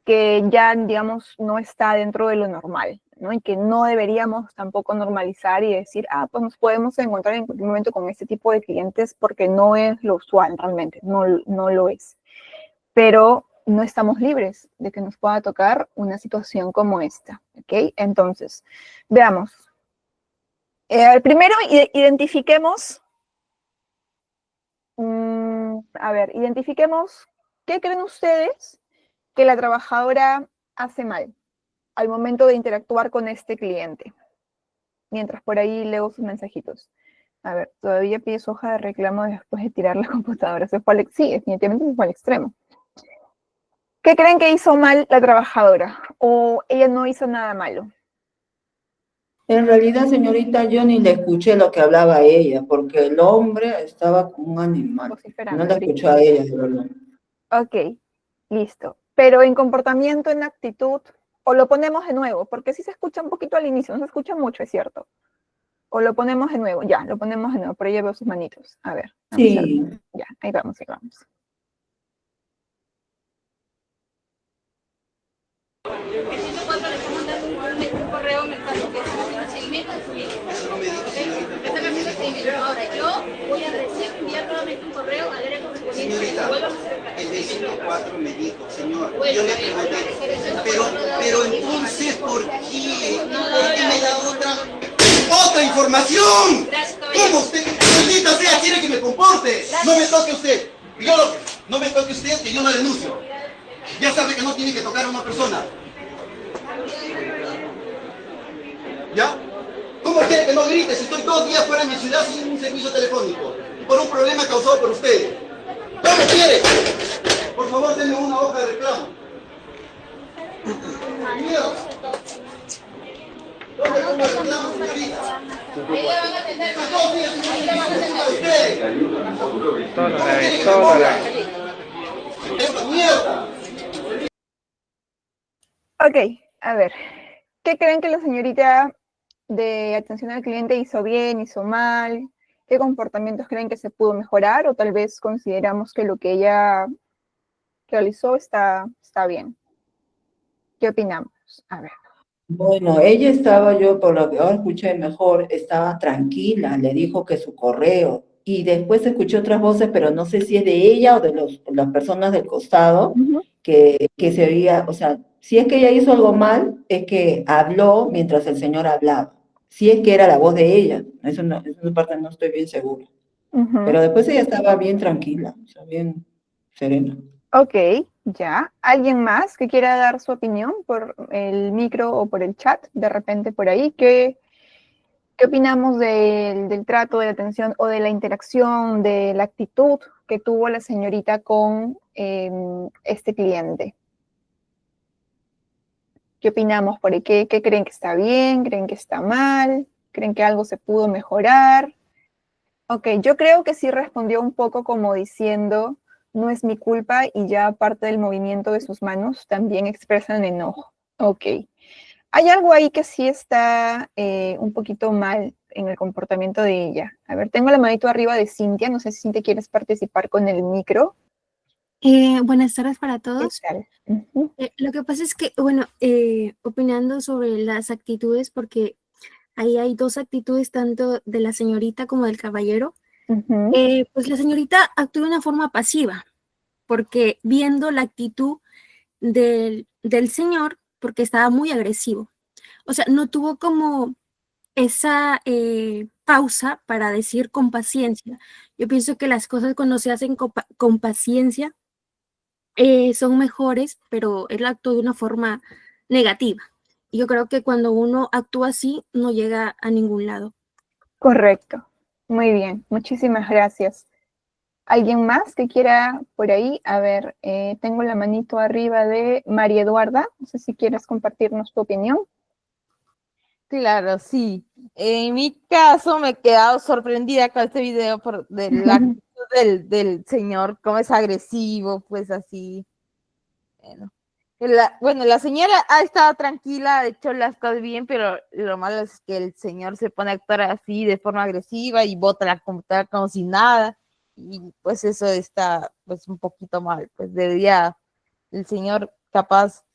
que ya, digamos, no está dentro de lo normal, ¿no? Y que no deberíamos tampoco normalizar y decir, pues nos podemos encontrar en cualquier momento con este tipo de clientes porque no es lo usual realmente, no lo es. Pero no estamos libres de que nos pueda tocar una situación como esta, ¿ok? Entonces, veamos. Primero, identifiquemos, identifiquemos qué creen ustedes que la trabajadora hace mal al momento de interactuar con este cliente. Mientras por ahí leo sus mensajitos. A ver, todavía pide su hoja de reclamo después de tirar la computadora. Sí, definitivamente se fue al extremo. ¿Qué creen que hizo mal la trabajadora? ¿O ella no hizo nada malo? En realidad, señorita, yo ni le escuché lo que hablaba ella, porque el hombre estaba como un animal. No la escuché a ella, de verdad. Ok, listo. Pero en comportamiento, en actitud, o lo ponemos de nuevo, porque sí se escucha un poquito al inicio, no se escucha mucho, es cierto. O lo ponemos de nuevo, ya, lo ponemos de nuevo, por ahí ya veo sus manitos. A ver. Sí. Ya, ahí vamos, ahí vamos. El 104 le está mandando un correo mensaje que está haciendo seguimiento de su línea. Está haciendo seguimiento. Ahora, yo voy a recién enviar nuevamente un correo al área correspondiente para que vuelvan a hacer el caso. El de 104 me dijo, señor, Bueno, yo le pregunté, pero entonces, ¿por qué? ¿Por qué me da otra información? ¿Cómo usted, maldita sea, quiere que me comporte? No me toque usted. Y yo no me toque usted, que yo no denuncio. Ya sabe que no tiene que tocar a una persona. ¿Ya? ¿Cómo quiere que no grite si estoy 2 días fuera de mi ciudad sin un servicio telefónico? Por un problema causado por ustedes. ¿Cómo quiere? Por favor, denme una hoja de reclamo. Miedo. ¿Dónde pongo el reclamo, señorita? Ella van a atender. Estos 2 días sin un servicio de ustedes. ¿Cómo quiere que me ponga? ¡Esta mierda! Ok, a ver. ¿Qué creen que la señorita de atención al cliente hizo bien, hizo mal? ¿Qué comportamientos creen que se pudo mejorar? O tal vez consideramos que lo que ella realizó está bien. ¿Qué opinamos? A ver. Bueno, ella estaba, yo por lo que ahora escuché mejor, estaba tranquila, le dijo que su correo. Y después escuché otras voces, pero no sé si es de ella o de las personas del costado, Ujú. que se oía, o sea, si es que ella hizo algo mal, es que habló mientras el señor hablaba. Si es que era la voz de ella, eso no, esa parte no estoy bien segura. Ujú. Pero después ella estaba bien tranquila, o sea, bien serena. Ok, ya. ¿Alguien más que quiera dar su opinión por el micro o por el chat? De repente por ahí, ¿qué opinamos del trato, de la atención o de la interacción, de la actitud que tuvo la señorita con este cliente? ¿Qué opinamos por ahí? ¿Qué creen que está bien? ¿Creen que está mal? ¿Creen que algo se pudo mejorar? Ok, yo creo que sí respondió un poco como diciendo, no es mi culpa y ya parte del movimiento de sus manos también expresan enojo. Ok, hay algo ahí que sí está un poquito mal en el comportamiento de ella. A ver, tengo la manito arriba de Cintia, no sé si Cintia quieres participar con el micro. Buenas tardes para ¿Qué todos. tal? Ujú, Lo que pasa es que, bueno, opinando sobre las actitudes, porque ahí hay dos actitudes, tanto de la señorita como del caballero, ujú. pues la señorita actuó de una forma pasiva, porque viendo la actitud del señor, porque estaba muy agresivo. O sea, no tuvo como esa pausa para decir con paciencia. Yo pienso que las cosas cuando se hacen con paciencia, son mejores, pero él actuó de una forma negativa. Y yo creo que cuando uno actúa así, no llega a ningún lado. Correcto. Muy bien, muchísimas gracias. ¿Alguien más que quiera por ahí? A ver, tengo la manito arriba de María Eduarda. No sé si quieres compartirnos tu opinión. Claro, sí. En mi caso me he quedado sorprendida con este video de la actitud del señor, cómo es agresivo, pues así. Bueno. Bueno, la señora ha estado tranquila, ha hecho las cosas bien, pero lo malo es que el señor se pone a actuar así de forma agresiva y bota la computadora como si nada. Y pues eso está pues un poquito mal. Pues debería el señor capaz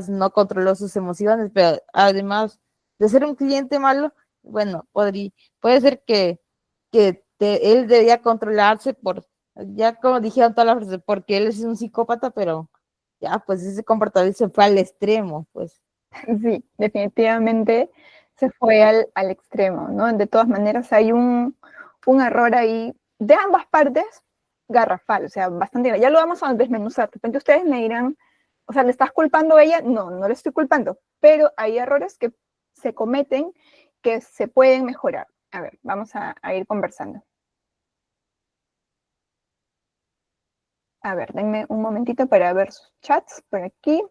no controló sus emociones, pero además de ser un cliente malo, bueno, puede ser que él debía controlarse ya como dijeron todas las personas, porque él es un psicópata, pero ya, pues ese comportamiento se fue al extremo, pues. Sí, definitivamente se fue al extremo, ¿no? De todas maneras hay un error ahí de ambas partes garrafal, o sea, bastante grave. Ya lo vamos a desmenuzar. De repente ustedes me dirán, o sea, ¿le estás culpando a ella? No, no le estoy culpando, pero hay errores que se cometen que se pueden mejorar. A ver, vamos a ir conversando. A ver, denme un momentito para ver sus chats por aquí.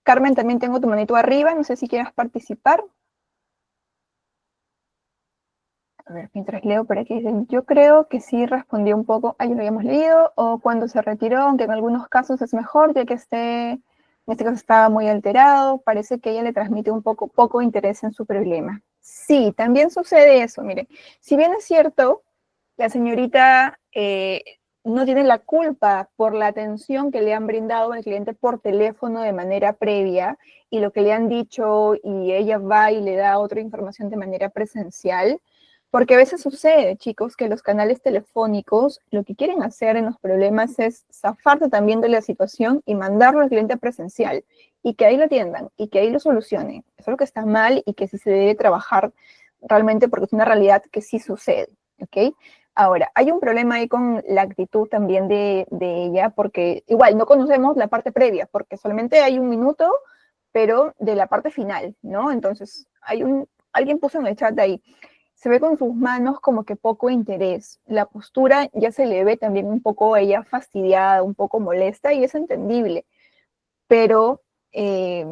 Carmen, también tengo tu manito arriba, no sé si quieras participar. A ver, mientras leo por aquí, dicen, yo creo que sí respondió un poco, ahí lo habíamos leído, o cuando se retiró, aunque en algunos casos es mejor, ya que en este caso estaba muy alterado, parece que ella le transmite un poco interés en su problema. Sí, también sucede eso, mire, si bien es cierto, la señorita no tiene la culpa por la atención que le han brindado al cliente por teléfono de manera previa y lo que le han dicho y ella va y le da otra información de manera presencial, porque a veces sucede, chicos, que los canales telefónicos lo que quieren hacer en los problemas es zafarte también de la situación y mandarlo al cliente presencial y que ahí lo atiendan y que ahí lo solucionen. Eso es lo que está mal y que sí se debe trabajar realmente porque es una realidad que sí sucede, ¿ok? Ahora, hay un problema ahí con la actitud también de ella, porque igual no conocemos la parte previa, porque solamente hay un minuto, pero de la parte final, ¿no? Entonces, alguien puso en el chat de ahí, se ve con sus manos como que poco interés. La postura ya se le ve también un poco a ella fastidiada, un poco molesta, y es entendible, pero eh,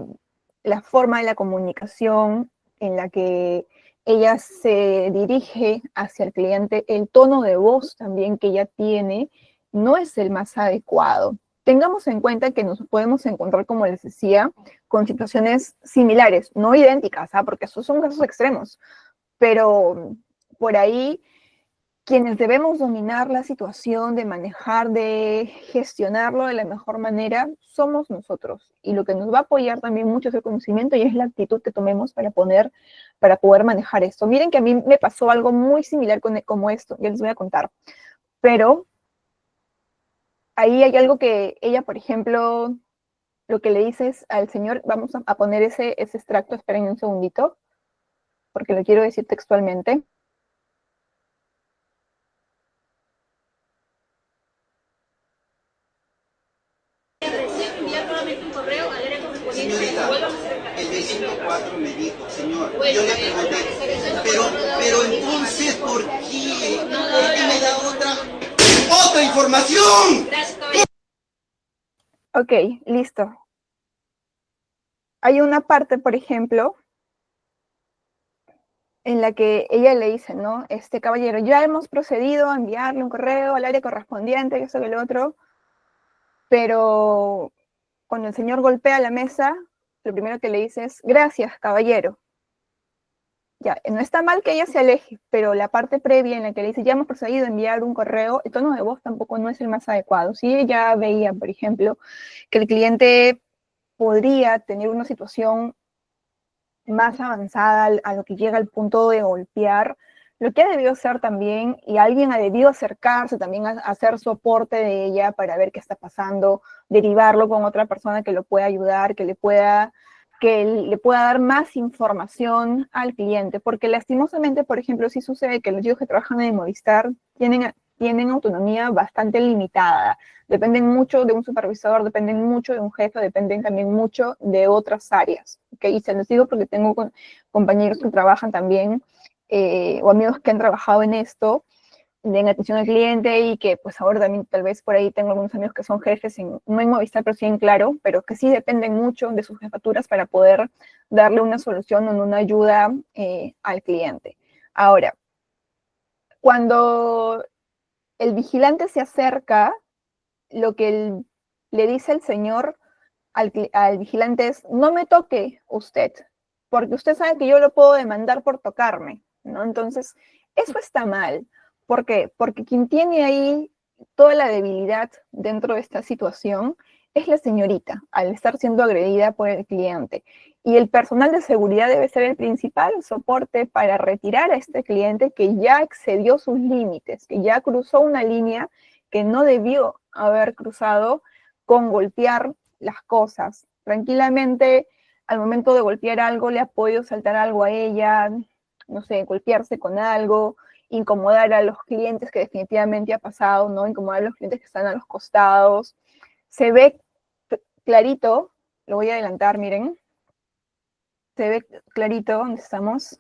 la forma de la comunicación en la que ella se dirige hacia el cliente, el tono de voz también que ella tiene, no es el más adecuado. Tengamos en cuenta que nos podemos encontrar, como les decía, con situaciones similares, no idénticas, porque esos son casos extremos, pero por ahí quienes debemos dominar la situación, de manejar, de gestionarlo de la mejor manera, somos nosotros. Y lo que nos va a apoyar también mucho es el conocimiento y es la actitud que tomemos para poder manejar esto. Miren que a mí me pasó algo muy similar como esto, ya les voy a contar. Pero ahí hay algo que ella, por ejemplo, lo que le dices al señor, vamos a poner ese extracto, esperen un segundito, porque lo quiero decir textualmente. Enviar nuevamente un correo al área correspondiente. Señorita, el de 104 me dijo, señor, yo le pregunté, pero entonces, ¿por qué? ¿Por qué me da otra información? Ok, listo. Hay una parte, por ejemplo, en la que ella le dice, ¿no? Caballero, ya hemos procedido a enviarle un correo al área correspondiente, y eso que lo otro, pero cuando el señor golpea la mesa, lo primero que le dice es, gracias, caballero. Ya, no está mal que ella se aleje, pero la parte previa en la que le dice, ya hemos procedido a enviar un correo, el tono de voz tampoco no es el más adecuado. Si ella veía, por ejemplo, que el cliente podría tener una situación más avanzada a lo que llega al punto de golpear, lo que ha debido hacer también, y alguien ha debido acercarse también a hacer soporte de ella para ver qué está pasando, derivarlo con otra persona que lo pueda ayudar, que le pueda dar más información al cliente, porque lastimosamente, por ejemplo, sí sucede que los chicos que trabajan en Movistar tienen autonomía bastante limitada, dependen mucho de un supervisor, dependen mucho de un jefe, dependen también mucho de otras áreas, ¿ok? Y se los digo porque tengo compañeros que trabajan también, o amigos que han trabajado en esto, en atención al cliente y que pues ahora también tal vez por ahí tengo algunos amigos que son jefes, no en Movistar, pero sí en Claro, pero que sí dependen mucho de sus jefaturas para poder darle una solución o una ayuda al cliente. Ahora, cuando el vigilante se acerca, lo que le dice el señor al vigilante es, no me toque usted, porque usted sabe que yo lo puedo demandar por tocarme, ¿no? Entonces, eso está mal. ¿Por qué? Porque quien tiene ahí toda la debilidad dentro de esta situación es la señorita, al estar siendo agredida por el cliente. Y el personal de seguridad debe ser el principal soporte para retirar a este cliente que ya excedió sus límites, que ya cruzó una línea que no debió haber cruzado con golpear las cosas. Tranquilamente, al momento de golpear algo, le ha podido saltar algo a ella, no sé, golpearse con algo, incomodar a los clientes, que definitivamente ha pasado, ¿no? Incomodar a los clientes que están a los costados. Se ve clarito, lo voy a adelantar, miren. Se ve clarito, ¿dónde estamos?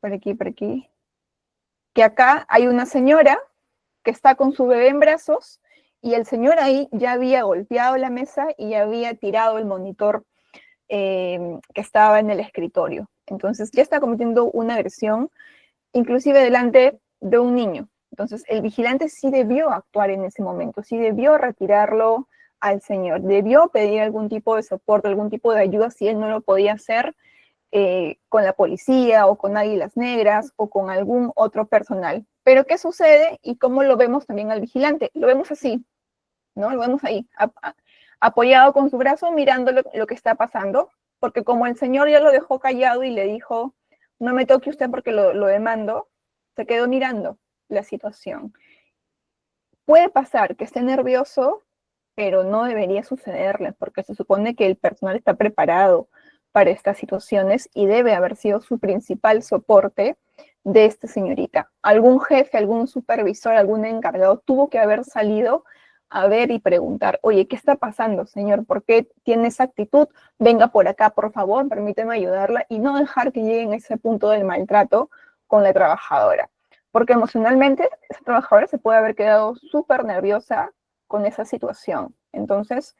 Por aquí. Que acá hay una señora que está con su bebé en brazos y el señor ahí ya había golpeado la mesa y ya había tirado el monitor que estaba en el escritorio. Entonces ya está cometiendo una agresión, inclusive delante de un niño. Entonces el vigilante sí debió actuar en ese momento, sí debió retirarlo al señor, debió pedir algún tipo de soporte, algún tipo de ayuda si él no lo podía hacer con la policía o con Águilas Negras o con algún otro personal. Pero ¿qué sucede y cómo lo vemos también al vigilante? Lo vemos así, ¿no? Lo vemos ahí, apoyado con su brazo, mirando lo que está pasando, porque como el señor ya lo dejó callado y le dijo, no me toque usted porque lo demando, se quedó mirando la situación. Puede pasar que esté nervioso, pero no debería sucederle, porque se supone que el personal está preparado para estas situaciones y debe haber sido su principal soporte de esta señorita. Algún jefe, algún supervisor, algún encargado tuvo que haber salido a ver y preguntar, oye, ¿qué está pasando, señor? ¿Por qué tiene esa actitud? Venga por acá, por favor, permíteme ayudarla y no dejar que lleguen a ese punto del maltrato con la trabajadora. Porque emocionalmente esa trabajadora se puede haber quedado súper nerviosa con esa situación. Entonces,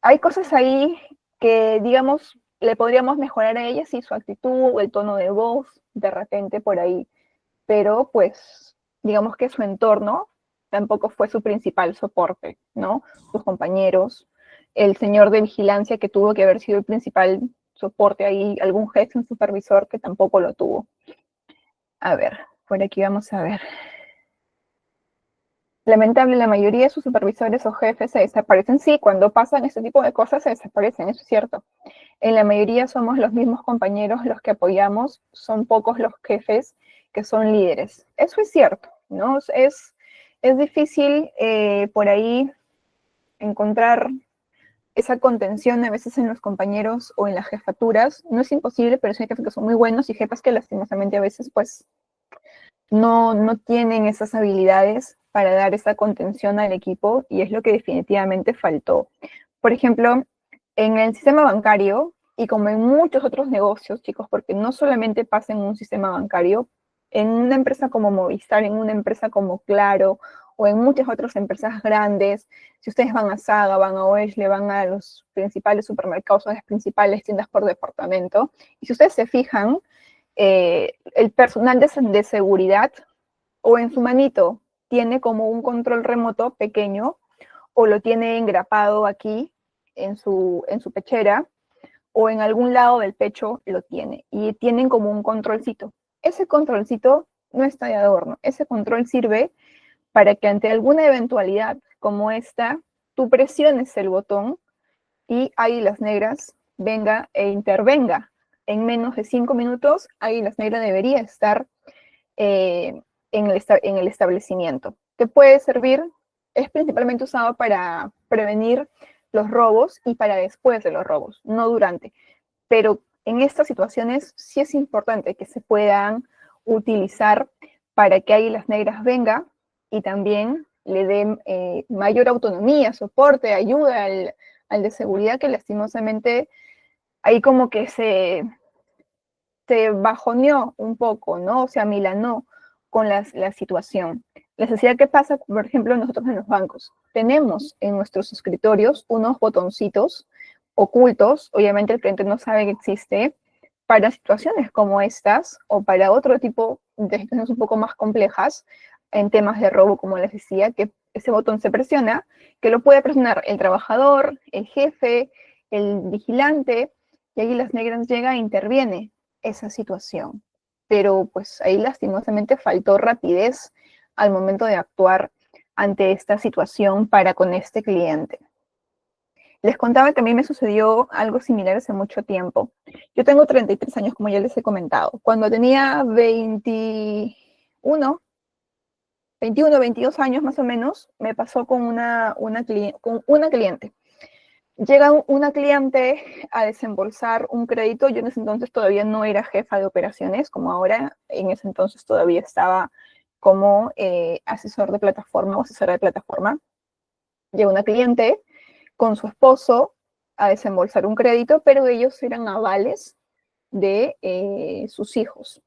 hay cosas ahí que, digamos, le podríamos mejorar a ella si su actitud o el tono de voz, de repente por ahí, pero pues, digamos que su entorno tampoco fue su principal soporte, ¿no? Sus compañeros, el señor de vigilancia que tuvo que haber sido el principal soporte ahí, algún jefe, un supervisor que tampoco lo tuvo. A ver, Por aquí vamos a ver. Lamentable, la mayoría de sus supervisores o jefes se desaparecen. Sí, cuando pasan este tipo de cosas se desaparecen, eso es cierto. En la mayoría somos los mismos compañeros los que apoyamos, son pocos los jefes que son líderes. Eso es cierto, ¿no? Es difícil por ahí encontrar esa contención a veces en los compañeros o en las jefaturas. No es imposible, pero sí hay jefes que son muy buenos y jefes que lastimosamente a veces pues no tienen esas habilidades para dar esa contención al equipo y es lo que definitivamente faltó. Por ejemplo, en el sistema bancario y como en muchos otros negocios, chicos, porque no solamente pasa en un sistema bancario, en una empresa como Movistar, en una empresa como Claro o en muchas otras empresas grandes, si ustedes van a Saga, van a Oesle, van a los principales supermercados o las principales tiendas por departamento, y si ustedes se fijan, el personal de seguridad o en su manito tiene como un control remoto pequeño o lo tiene engrapado aquí en su pechera o en algún lado del pecho lo tiene y tienen como un controlcito. Ese controlcito no está de adorno, ese control sirve para que ante alguna eventualidad como esta, tú presiones el botón y Águilas Negras venga e intervenga. En menos de 5 minutos, Águilas Negras debería estar en el establecimiento. ¿Qué puede servir? Es principalmente usado para prevenir los robos y para después de los robos, no durante. Pero en estas situaciones sí es importante que se puedan utilizar para que Águilas Negras venga y también le dé mayor autonomía, soporte, ayuda al de seguridad que lastimosamente ahí como que se bajoneó un poco, ¿no? O sea, milanó con la situación. La sociedad que pasa, por ejemplo, nosotros en los bancos, tenemos en nuestros escritorios unos botoncitos ocultos, obviamente el cliente no sabe que existe, para situaciones como estas o para otro tipo de situaciones un poco más complejas en temas de robo, como les decía, que ese botón se presiona, que lo puede presionar el trabajador, el jefe, el vigilante, y Águilas Negras llega e interviene esa situación. Pero pues ahí lastimosamente faltó rapidez al momento de actuar ante esta situación para con este cliente. Les contaba que a mí me sucedió algo similar hace mucho tiempo. Yo tengo 33 años, como ya les he comentado. Cuando tenía 21, 22 años más o menos, me pasó con una cliente. Llega una cliente a desembolsar un crédito. Yo en ese entonces todavía no era jefa de operaciones, como ahora. En ese entonces todavía estaba como asesor de plataforma o asesora de plataforma. Llega una cliente con su esposo a desembolsar un crédito, pero ellos eran avales de sus hijos,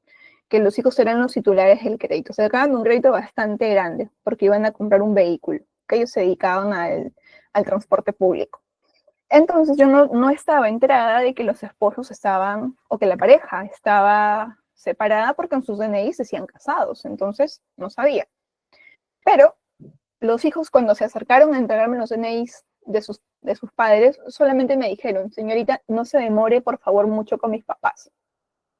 que los hijos eran los titulares del crédito. Se sacaban de un crédito bastante grande porque iban a comprar un vehículo, que ellos se dedicaban al transporte público. Entonces yo no estaba enterada de que los esposos estaban, o que la pareja estaba separada porque en sus DNI se decían casados, entonces no sabía. Pero los hijos cuando se acercaron a entregarme los DNIs de sus padres, solamente me dijeron, señorita, no se demore por favor mucho con mis papás.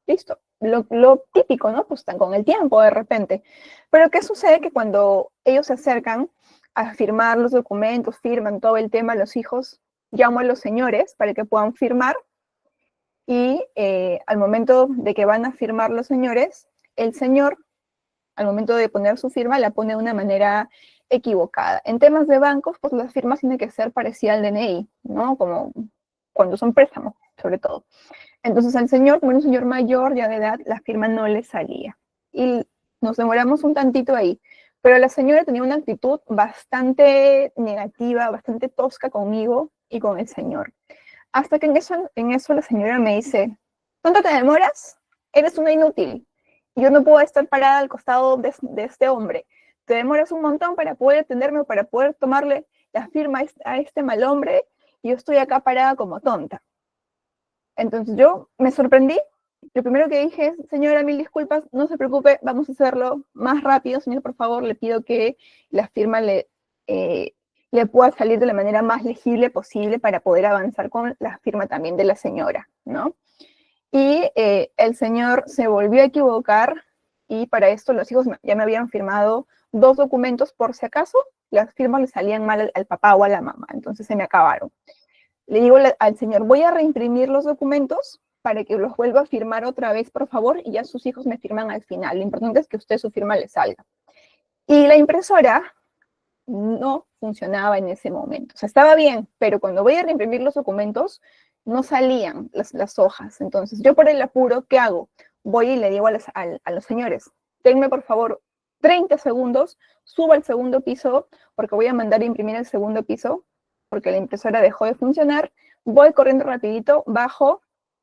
Listo, lo típico, ¿no? Pues están con el tiempo de repente. Pero ¿qué sucede? Que cuando ellos se acercan a firmar los documentos, firman todo el tema, los hijos, llamo a los señores para que puedan firmar y al momento de que van a firmar los señores, el señor, al momento de poner su firma, la pone de una manera equivocada. En temas de bancos, pues las firmas tienen que ser parecidas al DNI, ¿no? Como cuando son préstamos, sobre todo. Entonces al señor, como era un señor mayor ya de edad, la firma no le salía. Y nos demoramos un tantito ahí. Pero la señora tenía una actitud bastante negativa, bastante tosca conmigo y con el señor. Hasta que en eso la señora me dice, ¿cuánto te demoras? Eres una inútil. Yo no puedo estar parada al costado de este hombre. Te demoras un montón para poder atenderme o para poder tomarle la firma a este mal hombre y yo estoy acá parada como tonta. Entonces yo me sorprendí. Lo primero que dije es, señora, mil disculpas, no se preocupe, vamos a hacerlo más rápido, señor, por favor, le pido que la firma le pueda salir de la manera más legible posible para poder avanzar con la firma también de la señora, ¿no? Y el señor se volvió a equivocar y para esto los hijos ya me habían firmado 2 documentos por si acaso las firmas le salían mal al papá o a la mamá, entonces se me acabaron. Le digo al señor, voy a reimprimir los documentos para que los vuelva a firmar otra vez, por favor, y ya sus hijos me firman al final. Lo importante es que a usted su firma le salga. Y la impresora no funcionaba en ese momento. O sea, estaba bien, pero cuando voy a reimprimir los documentos, no salían las hojas. Entonces, yo por el apuro, ¿qué hago? Voy y le digo a los señores, denme por favor 30 segundos, subo al segundo piso, porque voy a mandar a imprimir el segundo piso, porque la impresora dejó de funcionar, voy corriendo rapidito, bajo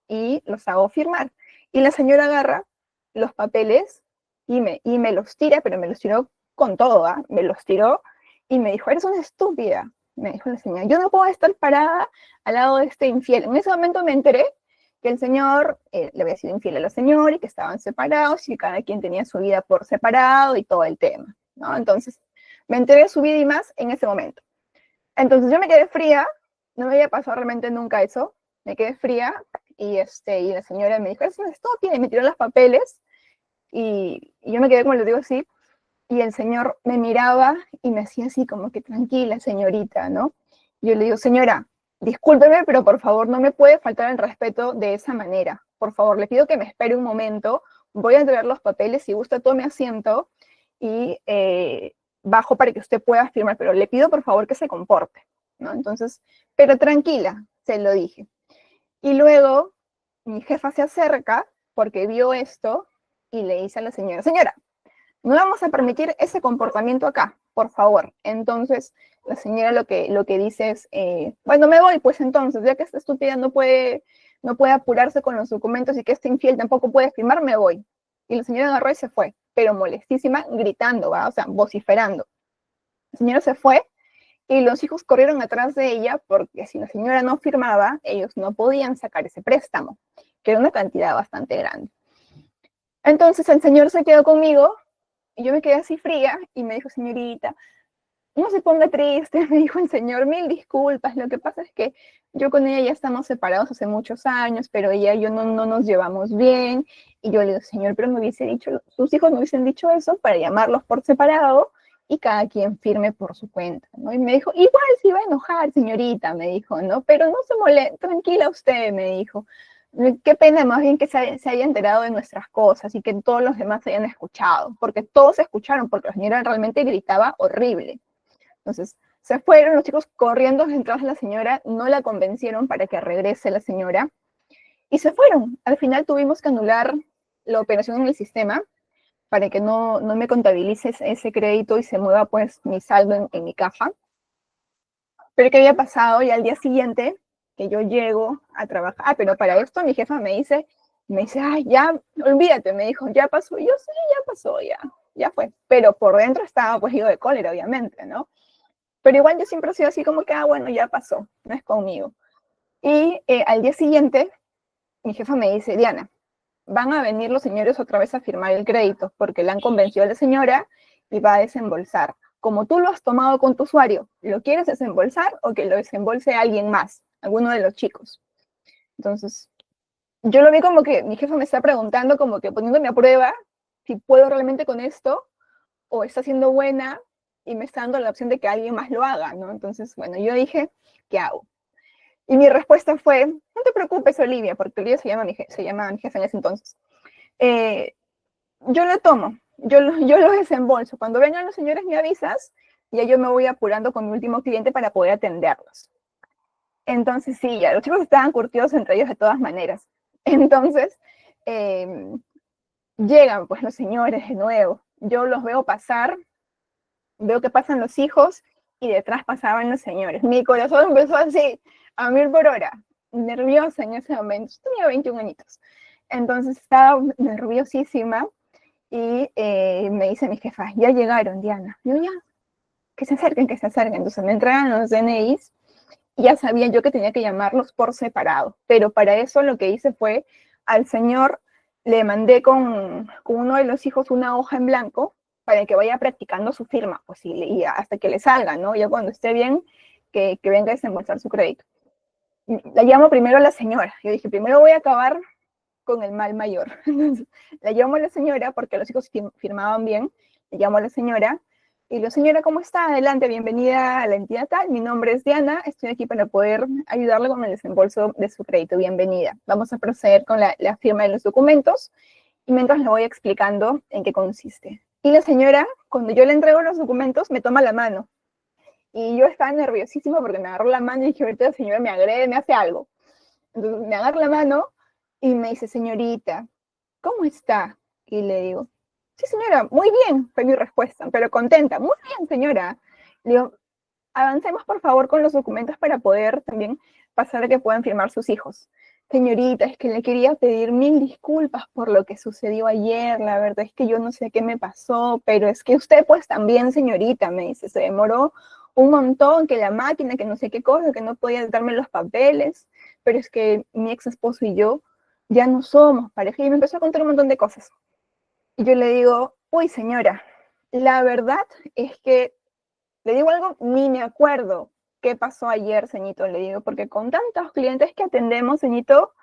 y los hago firmar. Y la señora agarra los papeles y me los tira, pero me los tiró con todo, ¿eh? Me los tiró y me dijo, eres una estúpida, me dijo la señora, yo no puedo estar parada al lado de este infiel. En ese momento me enteré que el señor le había sido infiel a la señora y que estaban separados y que cada quien tenía su vida por separado y todo el tema, ¿no? Entonces, me enteré de su vida y más en ese momento. Entonces, yo me quedé fría, no me había pasado realmente nunca eso, me quedé fría y la señora me dijo, es una estúpida, y me tiró los papeles y yo me quedé, como les digo, así, y el señor me miraba y me hacía así como que tranquila, señorita, ¿no? Yo le digo, señora, discúlpeme, pero por favor no me puede faltar el respeto de esa manera. Por favor, le pido que me espere un momento, voy a entregar los papeles, si gusta tome asiento y bajo para que usted pueda firmar, pero le pido por favor que se comporte, ¿no? Entonces, pero tranquila, se lo dije. Y luego mi jefa se acerca porque vio esto y le dice a la señora, señora, no vamos a permitir ese comportamiento acá, por favor. Entonces, la señora lo que dice es, bueno, me voy, pues entonces, ya que esta estúpida no puede apurarse con los documentos y que este infiel tampoco puede firmar, me voy. Y la señora agarró y se fue, pero molestísima, gritando, ¿va? O sea, vociferando. La señora se fue y los hijos corrieron atrás de ella porque si la señora no firmaba, ellos no podían sacar ese préstamo, que era una cantidad bastante grande. Entonces, el señor se quedó conmigo y yo me quedé así fría y me dijo, señorita, no se ponga triste, me dijo el señor, 1000 disculpas, lo que pasa es que yo con ella ya estamos separados hace muchos años, pero ella y yo no nos llevamos bien, y yo le digo, señor, pero me hubiese dicho, sus hijos me hubiesen dicho eso para llamarlos por separado y cada quien firme por su cuenta, ¿no? Y me dijo, igual se iba a enojar, señorita, me dijo, ¿no? Pero no se moleste, tranquila usted, me dijo. Qué pena más bien que se haya enterado de nuestras cosas y que todos los demás se hayan escuchado, porque todos se escucharon, porque la señora realmente gritaba horrible. Entonces, se fueron los chicos corriendo detrás de la señora, no la convencieron para que regrese la señora, y se fueron. Al final tuvimos que anular la operación en el sistema para que no me contabilice ese crédito y se mueva pues mi saldo en mi caja. Pero ¿qué había pasado? Y al día siguiente que yo llego a trabajar, pero para esto mi jefa me dice, ay, ya, olvídate, me dijo, ya pasó. Y yo, sí, ya pasó, ya fue. Pero por dentro estaba pues yo de cólera, obviamente, ¿no? Pero igual yo siempre he sido así como que, bueno, ya pasó, no es conmigo. Y al día siguiente, mi jefa me dice, Diana, van a venir los señores otra vez a firmar el crédito, porque la han convencido a la señora y va a desembolsar. Como tú lo has tomado con tu usuario, ¿lo quieres desembolsar o que lo desembolse alguien más, alguno de los chicos? Entonces, yo lo vi como que mi jefa me está preguntando, como que poniéndome a prueba, si puedo realmente con esto, o está siendo buena y me está dando la opción de que alguien más lo haga, ¿no? Entonces, bueno, yo dije, ¿qué hago? Y mi respuesta fue, no te preocupes, Olivia, porque Olivia se llama mi jefa en ese entonces. Yo lo tomo, yo lo desembolso. Cuando vengan los señores me avisas, y yo me voy apurando con mi último cliente para poder atenderlos. Entonces, sí, ya, los chicos estaban curtidos entre ellos de todas maneras. Entonces, llegan pues los señores de nuevo. Yo los veo pasar, veo que pasan los hijos y detrás pasaban los señores. Mi corazón empezó así, a 1000 por hora, nerviosa en ese momento. Yo tenía 21 añitos. Entonces estaba nerviosísima y me dice mi jefa, ya llegaron, Diana. Yo, ya, que se acerquen, que se acerquen. Entonces me entregan los DNIs y ya sabía yo que tenía que llamarlos por separado. Pero para eso lo que hice fue, al señor le mandé con uno de los hijos una hoja en blanco para que vaya practicando su firma, pues, y hasta que le salga, ¿no? Ya cuando esté bien, que venga a desembolsar su crédito. La llamo primero a la señora. Yo dije, primero voy a acabar con el mal mayor. Entonces, la llamo a la señora, porque los hijos firmaban bien, le llamo a la señora, y le digo, señora, ¿cómo está? Adelante, bienvenida a la entidad tal, mi nombre es Diana, estoy aquí para poder ayudarle con el desembolso de su crédito, bienvenida. Vamos a proceder con la firma de los documentos, y mientras le voy explicando en qué consiste. Y la señora, cuando yo le entrego los documentos, me toma la mano. Y yo estaba nerviosísima porque me agarró la mano y dije, ahorita la señora me agrede, me hace algo. Entonces me agarra la mano y me dice, señorita, ¿cómo está? Y le digo, sí, señora, muy bien, fue mi respuesta, pero contenta. Muy bien, señora. Le digo, avancemos por favor con los documentos para poder también pasar a que puedan firmar sus hijos. Señorita, es que le quería pedir 1000 disculpas por lo que sucedió ayer, la verdad es que yo no sé qué me pasó, pero es que usted pues también, señorita, me dice, se demoró un montón, que la máquina, que no sé qué cosa, que no podía darme los papeles, pero es que mi ex esposo y yo ya no somos pareja, y me empezó a contar un montón de cosas. Y yo le digo, uy, señora, la verdad es que, le digo algo, ni me acuerdo qué pasó ayer, señito, le digo, porque con tantos clientes que atendemos, señito,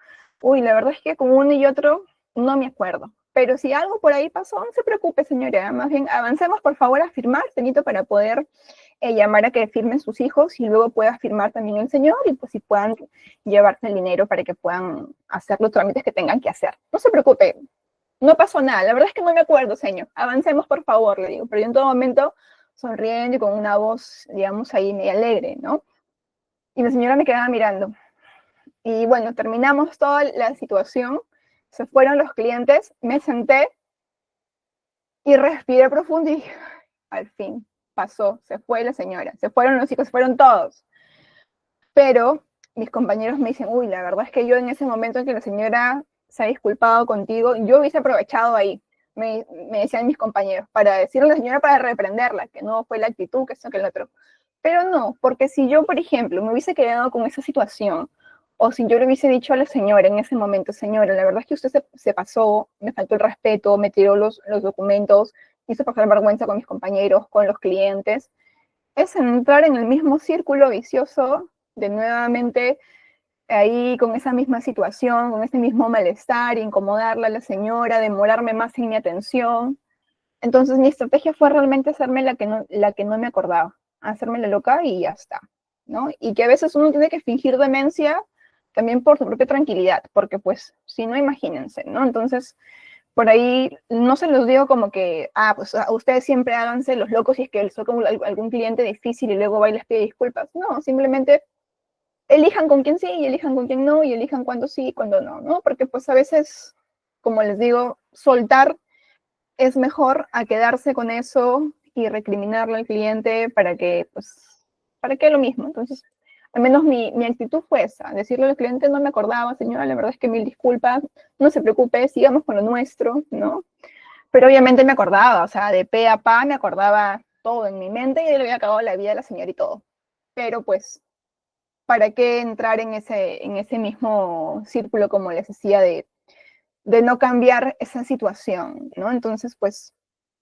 uy, la verdad es que con uno y otro no me acuerdo. Pero si algo por ahí pasó, no se preocupe, señora, más bien avancemos por favor a firmar, señito, para poder llamar a que firmen sus hijos y luego pueda firmar también el señor y pues si puedan llevarse el dinero para que puedan hacer los trámites que tengan que hacer. No se preocupe, no pasó nada, la verdad es que no me acuerdo, señor. Avancemos por favor, le digo, pero yo en todo momento sonriendo y con una voz, digamos, ahí medio alegre, ¿no? Y la señora me quedaba mirando. Y bueno, terminamos toda la situación, se fueron los clientes, me senté y respiré profundo y dije, al fin, pasó, se fue la señora, se fueron los hijos, se fueron todos. Pero mis compañeros me dicen, uy, la verdad es que yo en ese momento en que la señora se ha disculpado contigo, yo hubiese aprovechado ahí, me decían mis compañeros, para decirle a la señora, para reprenderla, que no fue la actitud, que esto, que el otro. Pero no, porque si yo, por ejemplo, me hubiese quedado con esa situación, o si yo le hubiese dicho a la señora en ese momento, señora, la verdad es que usted se pasó, me faltó el respeto, me tiró los documentos, hizo pasar vergüenza con mis compañeros, con los clientes, es entrar en el mismo círculo vicioso de nuevamente ahí con esa misma situación, con ese mismo malestar, incomodarla a la señora, demorarme más en mi atención. Entonces mi estrategia fue realmente hacerme la que no me acordaba, hacerme la loca y ya está, ¿no? Y que a veces uno tiene que fingir demencia también por su propia tranquilidad, porque pues si no, imagínense, ¿no? Entonces, por ahí no se los digo como que, pues a ustedes siempre háganse los locos si es que les toca algún cliente difícil y luego va y les pide disculpas. No, simplemente elijan con quién sí y elijan con quién no y elijan cuándo sí y cuándo no, ¿no? Porque pues a veces, como les digo, soltar es mejor a quedarse con eso y recriminarle al cliente para que, pues, para que lo mismo. Entonces, al menos mi actitud fue esa, decirle al cliente, no me acordaba, señora, la verdad es que 1000 disculpas, no se preocupe, sigamos con lo nuestro, ¿no? Pero obviamente me acordaba, o sea, de pe a pa me acordaba todo en mi mente y le había acabado la vida a la señora y todo. Pero pues, ¿para qué entrar en ese mismo círculo, como les decía, de no cambiar esa situación, ¿no? Entonces, pues,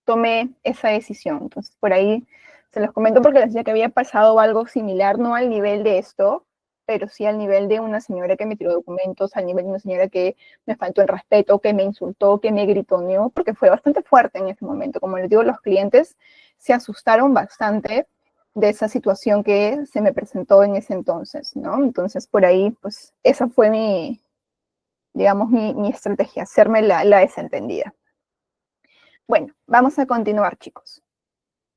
tomé esa decisión. Entonces, por ahí se los comento porque les decía que había pasado algo similar, no al nivel de esto, pero sí al nivel de una señora que me tiró documentos, al nivel de una señora que me faltó el respeto, que me insultó, que me gritoneó, porque fue bastante fuerte en ese momento. Como les digo, los clientes se asustaron bastante de esa situación que se me presentó en ese entonces, ¿no? Entonces, por ahí, pues, esa fue digamos, mi estrategia, hacerme la desentendida. Bueno, vamos a continuar, chicos.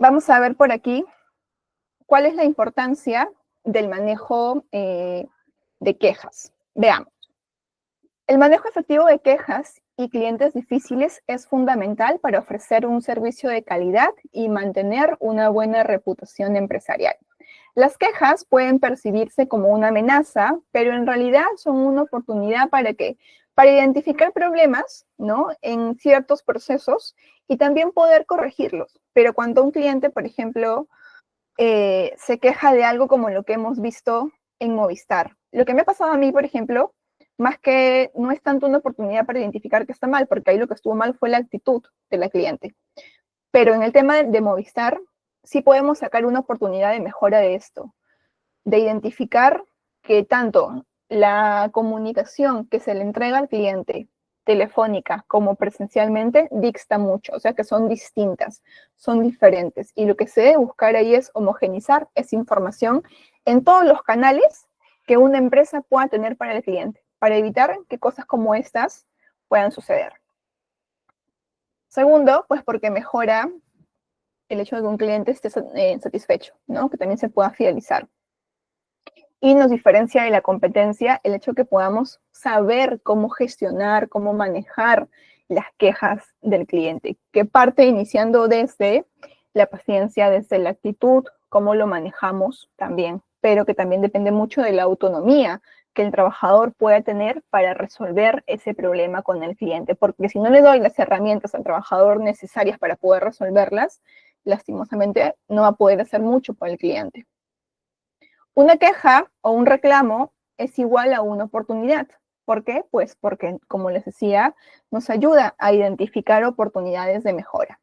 Vamos a ver por aquí cuál es la importancia del manejo de quejas. Veamos. El manejo efectivo de quejas y clientes difíciles es fundamental para ofrecer un servicio de calidad y mantener una buena reputación empresarial. Las quejas pueden percibirse como una amenaza, pero en realidad son una oportunidad para identificar problemas, ¿no? En ciertos procesos y también poder corregirlos. Pero cuando un cliente, por ejemplo, se queja de algo como lo que hemos visto en Movistar. Lo que me ha pasado a mí, por ejemplo, más que no es tanto una oportunidad para identificar que está mal, porque ahí lo que estuvo mal fue la actitud de la cliente. Pero en el tema de Movistar, sí podemos sacar una oportunidad de mejora de esto, de identificar que tanto la comunicación que se le entrega al cliente telefónica como presencialmente dista mucho, o sea que son distintas, son diferentes. Y lo que se debe buscar ahí es homogenizar esa información en todos los canales que una empresa pueda tener para el cliente, para evitar que cosas como estas puedan suceder. Segundo, pues porque mejora el hecho de que un cliente esté satisfecho, ¿no? Que también se pueda fidelizar. Y nos diferencia de la competencia el hecho de que podamos saber cómo gestionar, cómo manejar las quejas del cliente, que parte iniciando desde la paciencia, desde la actitud, cómo lo manejamos también, pero que también depende mucho de la autonomía que el trabajador pueda tener para resolver ese problema con el cliente, porque si no le doy las herramientas al trabajador necesarias para poder resolverlas, lastimosamente no va a poder hacer mucho por el cliente. Una queja o un reclamo es igual a una oportunidad. ¿Por qué? Pues porque, como les decía, nos ayuda a identificar oportunidades de mejora.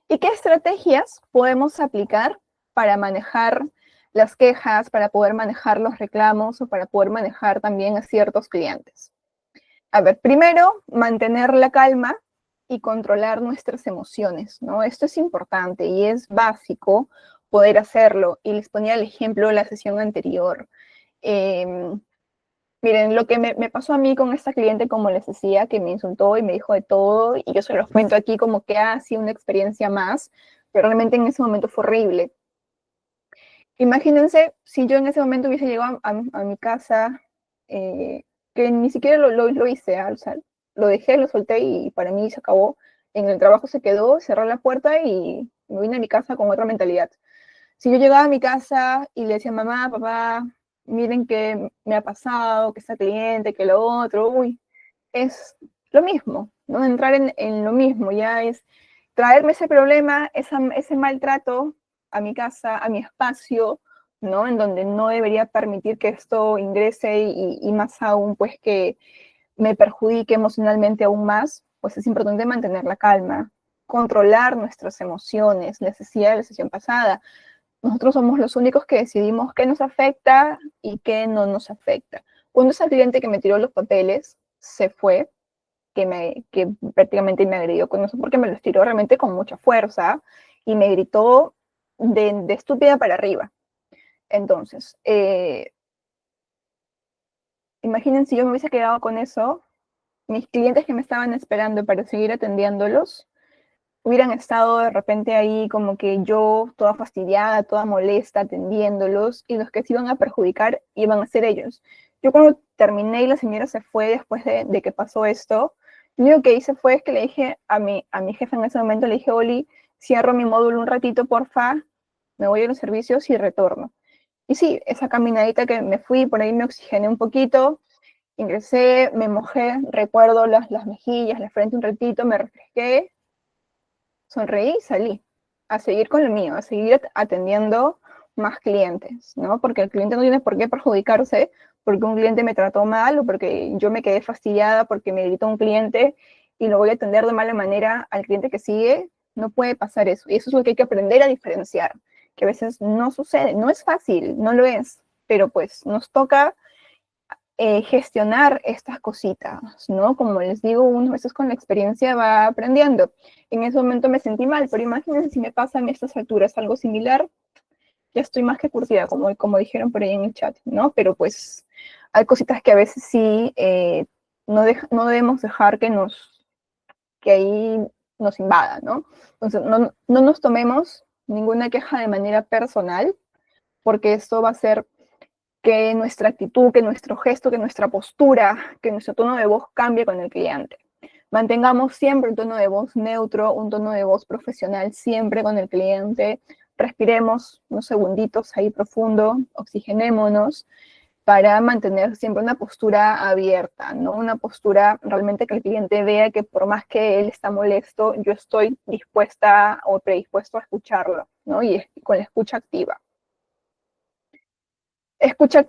¿Y qué estrategias podemos aplicar para manejar las quejas, para poder manejar los reclamos o para poder manejar también a ciertos clientes? A ver, primero, mantener la calma y controlar nuestras emociones, ¿no? Esto es importante y es básico poder hacerlo. Y les ponía el ejemplo de la sesión anterior. Miren, lo que me pasó a mí con esta cliente, como les decía, que me insultó y me dijo de todo, y yo se los cuento aquí como que ha sido una experiencia más, pero realmente en ese momento fue horrible. Imagínense si yo en ese momento hubiese llegado a mi casa, que ni siquiera lo hice, o sea, lo dejé, lo solté y para mí se acabó. En el trabajo se quedó, cerré la puerta y me vine a mi casa con otra mentalidad. Si yo llegaba a mi casa y le decía, mamá, papá, miren qué me ha pasado, que esta cliente, que lo otro, uy, es lo mismo, ¿no? Entrar en lo mismo, ya es traerme ese problema, ese maltrato a mi casa, a mi espacio, ¿no? En donde no debería permitir que esto ingrese y más aún, pues que me perjudique emocionalmente aún más, pues es importante mantener la calma, controlar nuestras emociones, les decía en la sesión pasada. Nosotros somos los únicos que decidimos qué nos afecta y qué no nos afecta. Cuando ese cliente que me tiró los papeles se fue, que prácticamente me agredió con eso porque me los tiró realmente con mucha fuerza y me gritó de estúpida para arriba. Entonces, imaginen si yo me hubiese quedado con eso, mis clientes que me estaban esperando para seguir atendiéndolos, hubieran estado de repente ahí como que yo toda fastidiada, toda molesta atendiéndolos y los que se iban a perjudicar iban a ser ellos. Yo cuando terminé y la señora se fue después de que pasó esto, lo único que hice fue que le dije a mi jefe en ese momento, le dije, Oli, cierro mi módulo un ratito, porfa, me voy a los servicios y retorno. Y sí, esa caminadita que me fui, por ahí me oxigené un poquito, ingresé, me mojé, recuerdo las mejillas, la frente un ratito, me refresqué, sonreí y salí a seguir con lo mío, a seguir atendiendo más clientes, ¿no? Porque el cliente no tiene por qué perjudicarse porque un cliente me trató mal o porque yo me quedé fastidiada porque me gritó un cliente y lo voy a atender de mala manera al cliente que sigue. No puede pasar eso. Y eso es lo que hay que aprender a diferenciar, que a veces no sucede. No es fácil, no lo es, pero pues nos toca gestionar estas cositas, ¿no? Como les digo, uno a veces con la experiencia va aprendiendo. En ese momento me sentí mal, pero imagínense si me pasa en estas alturas algo similar, ya estoy más que curtida, como dijeron por ahí en el chat, ¿no? Pero pues hay cositas que a veces sí no debemos dejar que ahí nos invada, ¿no? Entonces, no nos tomemos ninguna queja de manera personal, porque esto va a ser que nuestra actitud, que nuestro gesto, que nuestra postura, que nuestro tono de voz cambie con el cliente. Mantengamos siempre un tono de voz neutro, un tono de voz profesional siempre con el cliente. Respiremos unos segunditos ahí profundo, oxigenémonos para mantener siempre una postura abierta, ¿no? Una postura realmente que el cliente vea que por más que él está molesto, yo estoy dispuesta o predispuesto a escucharlo, ¿no? Y con la escucha activa. Escucha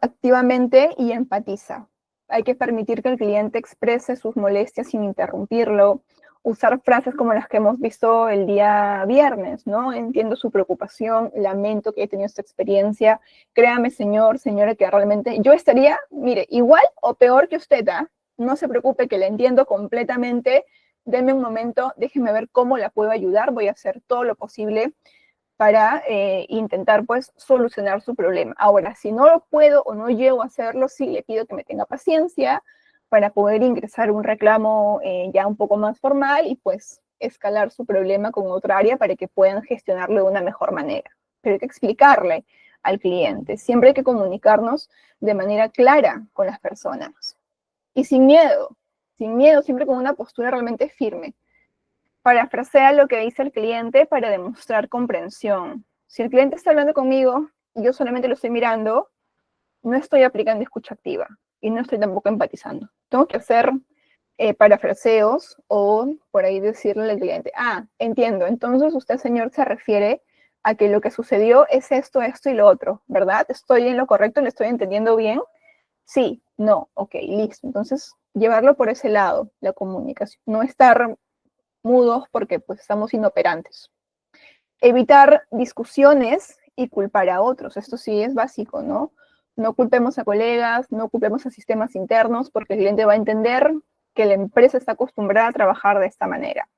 activamente y empatiza. Hay que permitir que el cliente exprese sus molestias sin interrumpirlo. Usar frases como las que hemos visto el día viernes, ¿no? Entiendo su preocupación, lamento que haya tenido esta experiencia. Créame, señor, señora, que realmente yo estaría, mire, igual o peor que usted, ¿ah? no se preocupe que la entiendo completamente, denme un momento, déjeme ver cómo la puedo ayudar, voy a hacer todo lo posible para intentar pues solucionar su problema. Ahora, si no lo puedo o no llego a hacerlo, sí le pido que me tenga paciencia para poder ingresar un reclamo ya un poco más formal y pues escalar su problema con otra área para que puedan gestionarlo de una mejor manera. Pero hay que explicarle al cliente, siempre hay que comunicarnos de manera clara con las personas y sin miedo, siempre con una postura realmente firme. Parafrasea lo que dice el cliente para demostrar comprensión. Si el cliente está hablando conmigo y yo solamente lo estoy mirando, no estoy aplicando escucha activa y no estoy tampoco empatizando. Tengo que hacer parafraseos o por ahí decirle al cliente, ah, entiendo, entonces usted, señor, se refiere a que lo que sucedió es esto, esto y lo otro, ¿verdad? ¿Estoy en lo correcto? ¿Le estoy entendiendo bien? Sí, no, ok, listo. Entonces, llevarlo por ese lado, la comunicación. No estar mudos porque pues estamos inoperantes. Evitar discusiones y culpar a otros. Esto sí es básico, ¿no? No culpemos a colegas, no culpemos a sistemas internos porque el cliente va a entender que la empresa está acostumbrada a trabajar de esta manera.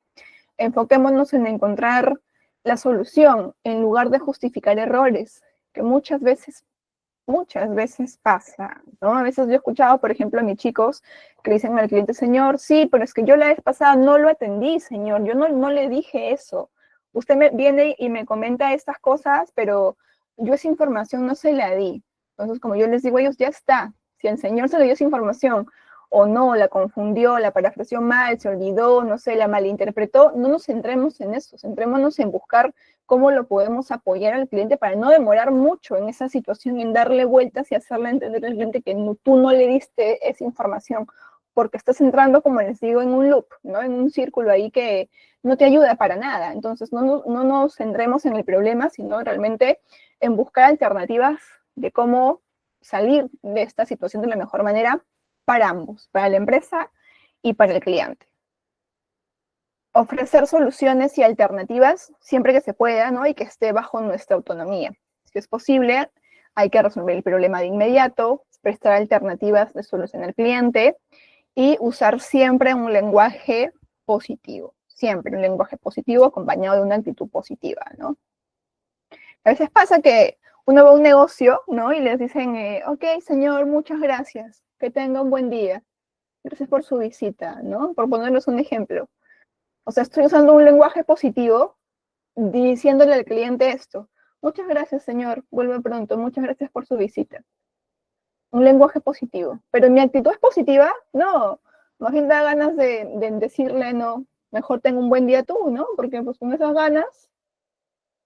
Enfoquémonos en encontrar la solución en lugar de justificar errores, que muchas veces pasa, ¿no? A veces yo he escuchado, por ejemplo, a mis chicos que le dicen al cliente, señor, sí, pero es que yo la vez pasada no lo atendí, señor, yo no le dije eso. Usted me viene y me comenta estas cosas, pero yo esa información no se la di. Entonces, como yo les digo a ellos, ya está. Si el señor se le dio esa información o no, la confundió, la parafraseó mal, se olvidó, no sé, la malinterpretó, no nos centremos en eso, centrémonos en buscar cómo lo podemos apoyar al cliente para no demorar mucho en esa situación, en darle vueltas y hacerle entender al cliente que tú no le diste esa información, porque estás entrando, como les digo, en un loop, ¿no? En un círculo ahí que no te ayuda para nada. Entonces, no nos centremos en el problema, sino realmente en buscar alternativas de cómo salir de esta situación de la mejor manera para ambos, para la empresa y para el cliente. Ofrecer soluciones y alternativas siempre que se pueda, ¿no? Y que esté bajo nuestra autonomía. Si es posible, hay que resolver el problema de inmediato, prestar alternativas de solución al cliente y usar siempre un lenguaje positivo. Siempre un lenguaje positivo acompañado de una actitud positiva, ¿no? A veces pasa que uno va a un negocio, ¿no? Y les dicen, ok, señor, muchas gracias, que tenga un buen día. Gracias por su visita, ¿no? Por ponerles un ejemplo. O sea, estoy usando un lenguaje positivo diciéndole al cliente esto. Muchas gracias, señor. Vuelve pronto. Muchas gracias por su visita. Un lenguaje positivo. Pero mi actitud es positiva, no. Más bien da ganas de decirle, no, mejor tengo un buen día tú, ¿no? Porque pues con esas ganas,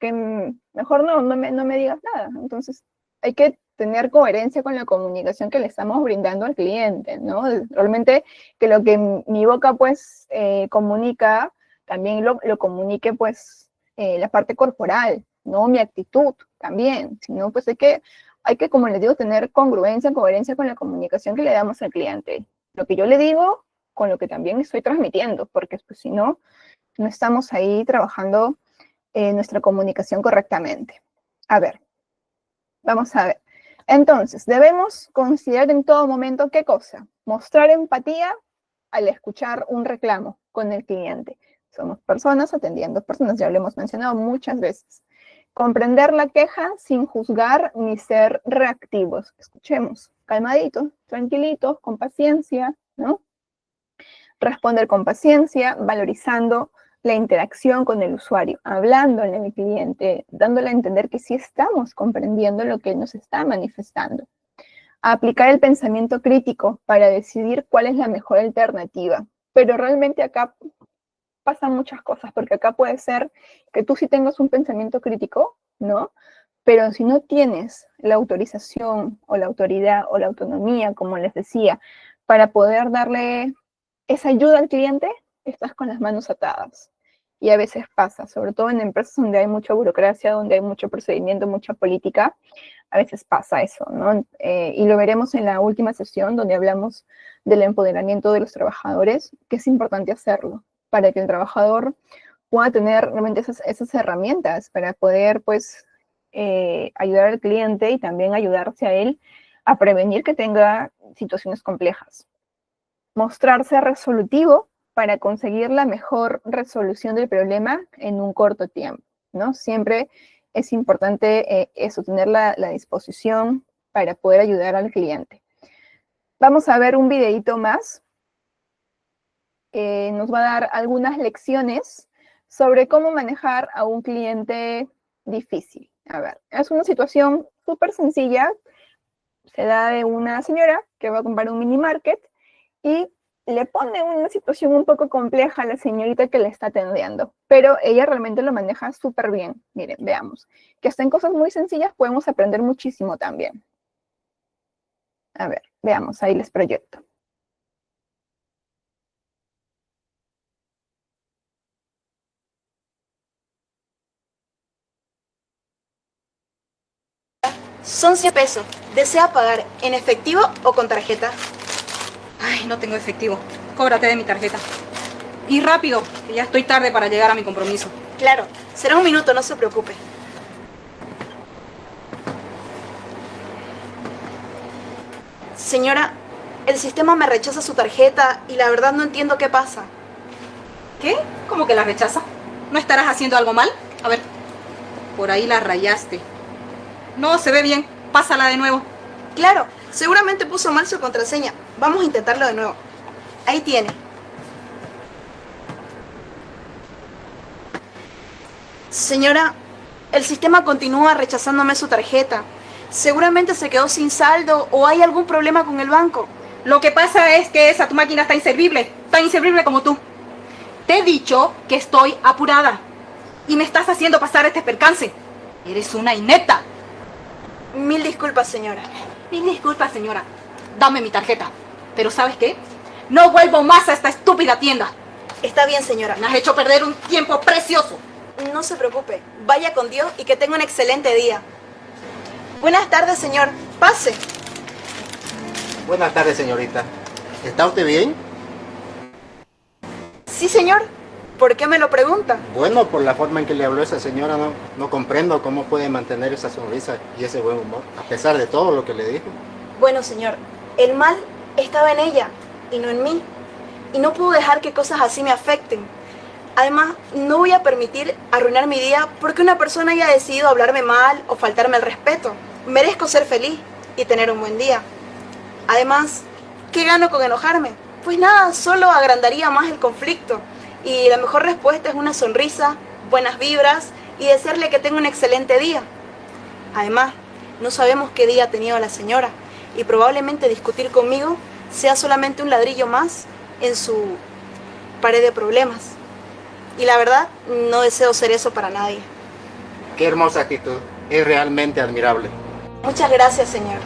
que mejor no me digas nada. Entonces, hay que tener coherencia con la comunicación que le estamos brindando al cliente, ¿no? Realmente que lo que mi boca pues comunica, también lo comunique pues la parte corporal, ¿no? Mi actitud también, sino pues hay que, como les digo, tener congruencia, coherencia con la comunicación que le damos al cliente. Lo que yo le digo con lo que también estoy transmitiendo, porque pues si no, no estamos ahí trabajando nuestra comunicación correctamente. A ver, vamos a ver. Entonces, debemos considerar en todo momento ¿qué cosa? Mostrar empatía al escuchar un reclamo con el cliente. Somos personas atendiendo personas, ya lo hemos mencionado muchas veces. Comprender la queja sin juzgar ni ser reactivos. Escuchemos, calmaditos, tranquilitos, con paciencia, ¿no? Responder con paciencia, valorizando la interacción con el usuario, hablándole al cliente, dándole a entender que sí estamos comprendiendo lo que él nos está manifestando. Aplicar el pensamiento crítico para decidir cuál es la mejor alternativa. Pero realmente acá pasan muchas cosas, porque acá puede ser que tú sí tengas un pensamiento crítico, ¿no? Pero si no tienes la autorización o la autoridad o la autonomía, como les decía, para poder darle esa ayuda al cliente, estás con las manos atadas. Y a veces pasa, sobre todo en empresas donde hay mucha burocracia, donde hay mucho procedimiento, mucha política, a veces pasa eso, ¿no? Y lo veremos en la última sesión donde hablamos del empoderamiento de los trabajadores, que es importante hacerlo para que el trabajador pueda tener realmente esas herramientas para poder, pues, ayudar al cliente y también ayudarse a él a prevenir que tenga situaciones complejas. mostrarse resolutivo para conseguir la mejor resolución del problema en un corto tiempo, ¿no? Siempre es importante eso, tener la disposición para poder ayudar al cliente. Vamos a ver un videito más. Nos va a dar algunas lecciones sobre cómo manejar a un cliente difícil. A ver, es una situación súper sencilla. Se da de una señora que va a comprar un mini market y le pone una situación un poco compleja a la señorita que le está atendiendo, pero ella realmente lo maneja súper bien. Miren, veamos, que hasta en cosas muy sencillas podemos aprender muchísimo también. A ver, veamos, ahí les proyecto. Son 100 pesos. ¿Desea pagar en efectivo o con tarjeta? Ay, no tengo efectivo. Cóbrate de mi tarjeta. Y rápido, que ya estoy tarde para llegar a mi compromiso. Claro, será un minuto, no se preocupe. Señora, el sistema me rechaza su tarjeta y la verdad no entiendo qué pasa. ¿Qué? ¿Cómo que la rechaza? ¿No estarás haciendo algo mal? A ver, por ahí la rayaste. No, se ve bien. Pásala de nuevo. Claro, seguramente puso mal su contraseña. Vamos a intentarlo de nuevo. Ahí tiene. Señora, el sistema continúa rechazándome su tarjeta. Seguramente se quedó sin saldo o hay algún problema con el banco. Lo que pasa es que tu máquina está inservible. Tan inservible como tú. Te he dicho que estoy apurada. Y me estás haciendo pasar este percance. Eres una inepta. Mil disculpas, señora. Mil disculpas, señora. Dame mi tarjeta. Pero ¿sabes qué? No vuelvo más a esta estúpida tienda. Está bien, señora. Me has hecho perder un tiempo precioso. No se preocupe. Vaya con Dios y que tenga un excelente día. Buenas tardes, señor. Pase. Buenas tardes, señorita. ¿Está usted bien? Sí, señor. ¿Por qué me lo pregunta? Bueno, por la forma en que le habló esa señora, no comprendo cómo puede mantener esa sonrisa y ese buen humor, a pesar de todo lo que le dijo. Bueno, señor, el mal estaba en ella y no en mí. Y no puedo dejar que cosas así me afecten. Además, no voy a permitir arruinar mi día porque una persona haya decidido hablarme mal o faltarme el respeto. Merezco ser feliz y tener un buen día. Además, ¿qué gano con enojarme? Pues nada, solo agrandaría más el conflicto. Y la mejor respuesta es una sonrisa, buenas vibras y desearle que tenga un excelente día. Además, no sabemos qué día ha tenido la señora y probablemente discutir conmigo sea solamente un ladrillo más en su pared de problemas. Y la verdad, no deseo ser eso para nadie. Qué hermosa actitud. Es realmente admirable. Muchas gracias, señor.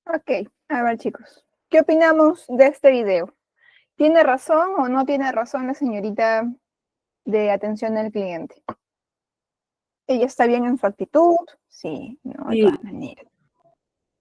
Ok, a ver chicos, ¿qué opinamos de este video? ¿Tiene razón o no tiene razón la señorita de atención al cliente? ¿Ella está bien en su actitud? Sí, no, de Sí. todas maneras.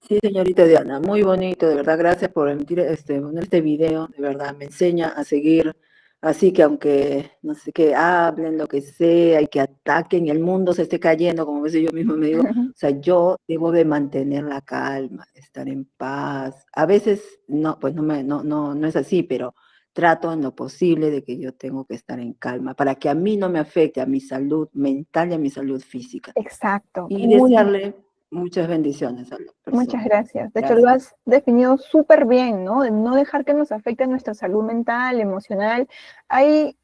Sí, señorita Diana, muy bonito, de verdad, gracias por emitir poner este video, de verdad, me enseña a seguir Así que aunque, no sé, que hablen lo que sea y que ataquen, el mundo se esté cayendo, como a veces yo mismo me digo, o sea, yo debo de mantener la calma, estar en paz. A veces no, pues no es así, pero trato en lo posible de que yo tengo que estar en calma para que a mí no me afecte a mi salud mental y a mi salud física. Exacto. Y Muy bien. desearle muchas bendiciones a la Muchas persona. gracias. De hecho, lo has definido súper bien, ¿no? De no dejar que nos afecte nuestra salud mental, emocional. Hay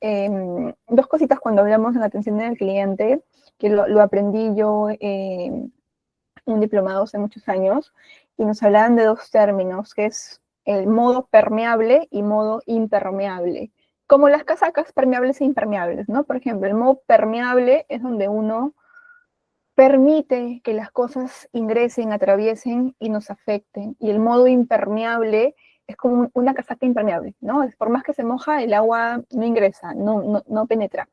dos cositas cuando hablamos de la atención del cliente, que lo aprendí yo en un diplomado hace muchos años, y nos hablaban de dos términos, que es el modo permeable y modo impermeable. Como las casacas permeables e impermeables, ¿no? Por ejemplo, el modo permeable es donde uno permite que las cosas ingresen, atraviesen y nos afecten. Y el modo impermeable es como una casaca impermeable, ¿no? Por más que se moja, el agua no ingresa, no penetra.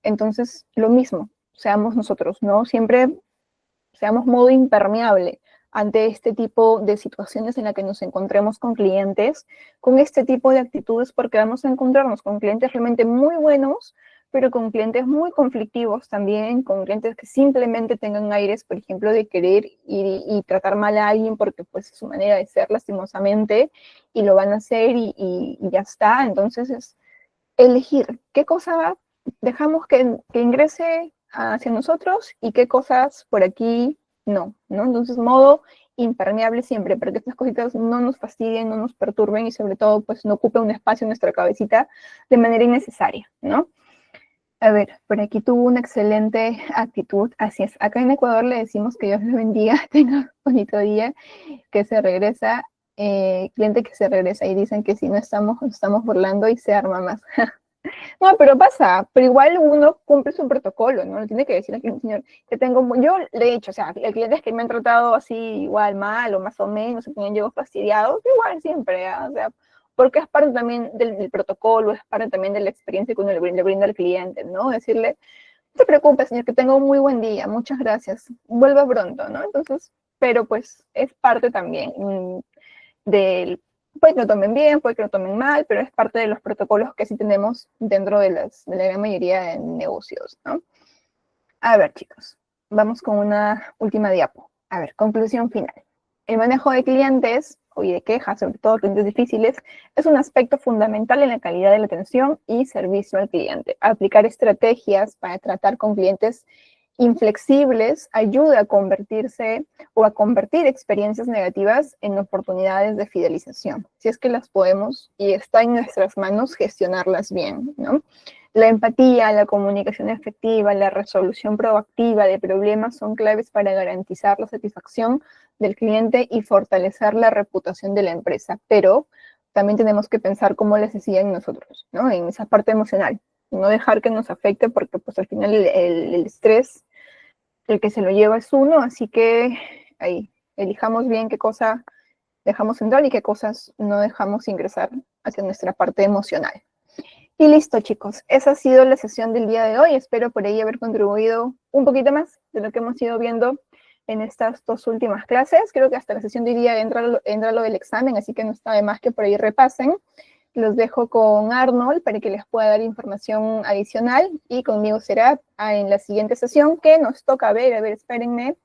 Entonces, lo mismo, seamos nosotros, ¿no? Siempre seamos modo impermeable ante este tipo de situaciones en las que nos encontremos con clientes, con este tipo de actitudes, porque vamos a encontrarnos con clientes realmente muy buenos, pero con clientes muy conflictivos también, con clientes que simplemente tengan aires, por ejemplo, de querer y tratar mal a alguien porque pues es su manera de ser lastimosamente, y lo van a hacer y ya está. Entonces es elegir qué cosa dejamos que ingrese hacia nosotros y qué cosas por aquí no, ¿no? Entonces, modo impermeable siempre, para que estas cositas no nos fastidien, no nos perturben y sobre todo, pues, no ocupen un espacio en nuestra cabecita de manera innecesaria, ¿no? A ver, por aquí tuvo una excelente actitud, así es. Acá en Ecuador le decimos que Dios le bendiga, tenga un bonito día, que se regresa, cliente que se regresa y dicen que si no estamos, nos estamos burlando y se arma más. No, pero pasa, pero igual uno cumple su protocolo, ¿no? Le tiene que decir al señor, que tengo, yo le he dicho, o sea, a clientes que me han tratado así igual mal o más o menos, se ponen llevos fastidiados, igual siempre, ¿eh? O sea, porque es parte también del protocolo, es parte también de la experiencia que uno le brinda al cliente, ¿no? Decirle, no te preocupes, señor, que tenga un muy buen día, muchas gracias, vuelva pronto, ¿no? Entonces, pero pues es parte también del, puede que lo tomen bien, puede que lo tomen mal, pero es parte de los protocolos que sí tenemos dentro de la gran mayoría de negocios, ¿no? A ver, chicos, vamos con una última diapo. A ver, conclusión final. El manejo de clientes y de quejas, sobre todo clientes difíciles, es un aspecto fundamental en la calidad de la atención y servicio al cliente. Aplicar estrategias para tratar con clientes inflexibles ayuda a convertirse o a convertir experiencias negativas en oportunidades de fidelización, si es que las podemos y está en nuestras manos gestionarlas bien, ¿no? La empatía, la comunicación efectiva, la resolución proactiva de problemas son claves para garantizar la satisfacción del cliente y fortalecer la reputación de la empresa, pero también tenemos que pensar cómo les decía en nosotros, ¿no? En esa parte emocional, no dejar que nos afecte porque pues al final el estrés, el que se lo lleva es uno, así que ahí, elijamos bien qué cosa dejamos entrar y qué cosas no dejamos ingresar hacia nuestra parte emocional. Y listo, chicos, esa ha sido la sesión del día de hoy. Espero por ahí haber contribuido un poquito más de lo que hemos ido viendo en estas dos últimas clases. Creo que hasta la sesión de hoy día entra lo del examen, así que no está de más que por ahí repasen. Los dejo con Arnold para que les pueda dar información adicional y conmigo será en la siguiente sesión que nos toca ver, espérenme,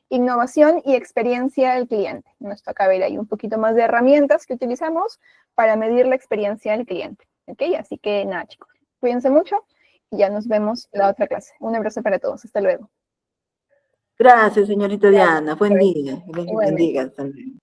innovación y experiencia del cliente. Nos toca ver ahí un poquito más de herramientas que utilizamos para medir la experiencia del cliente. ¿Ok? Así que nada, chicos, cuídense mucho y ya nos vemos en la otra clase. Un abrazo para todos. Hasta luego. Gracias, señorita Diana. Buen día. Bendiga. Hasta luego.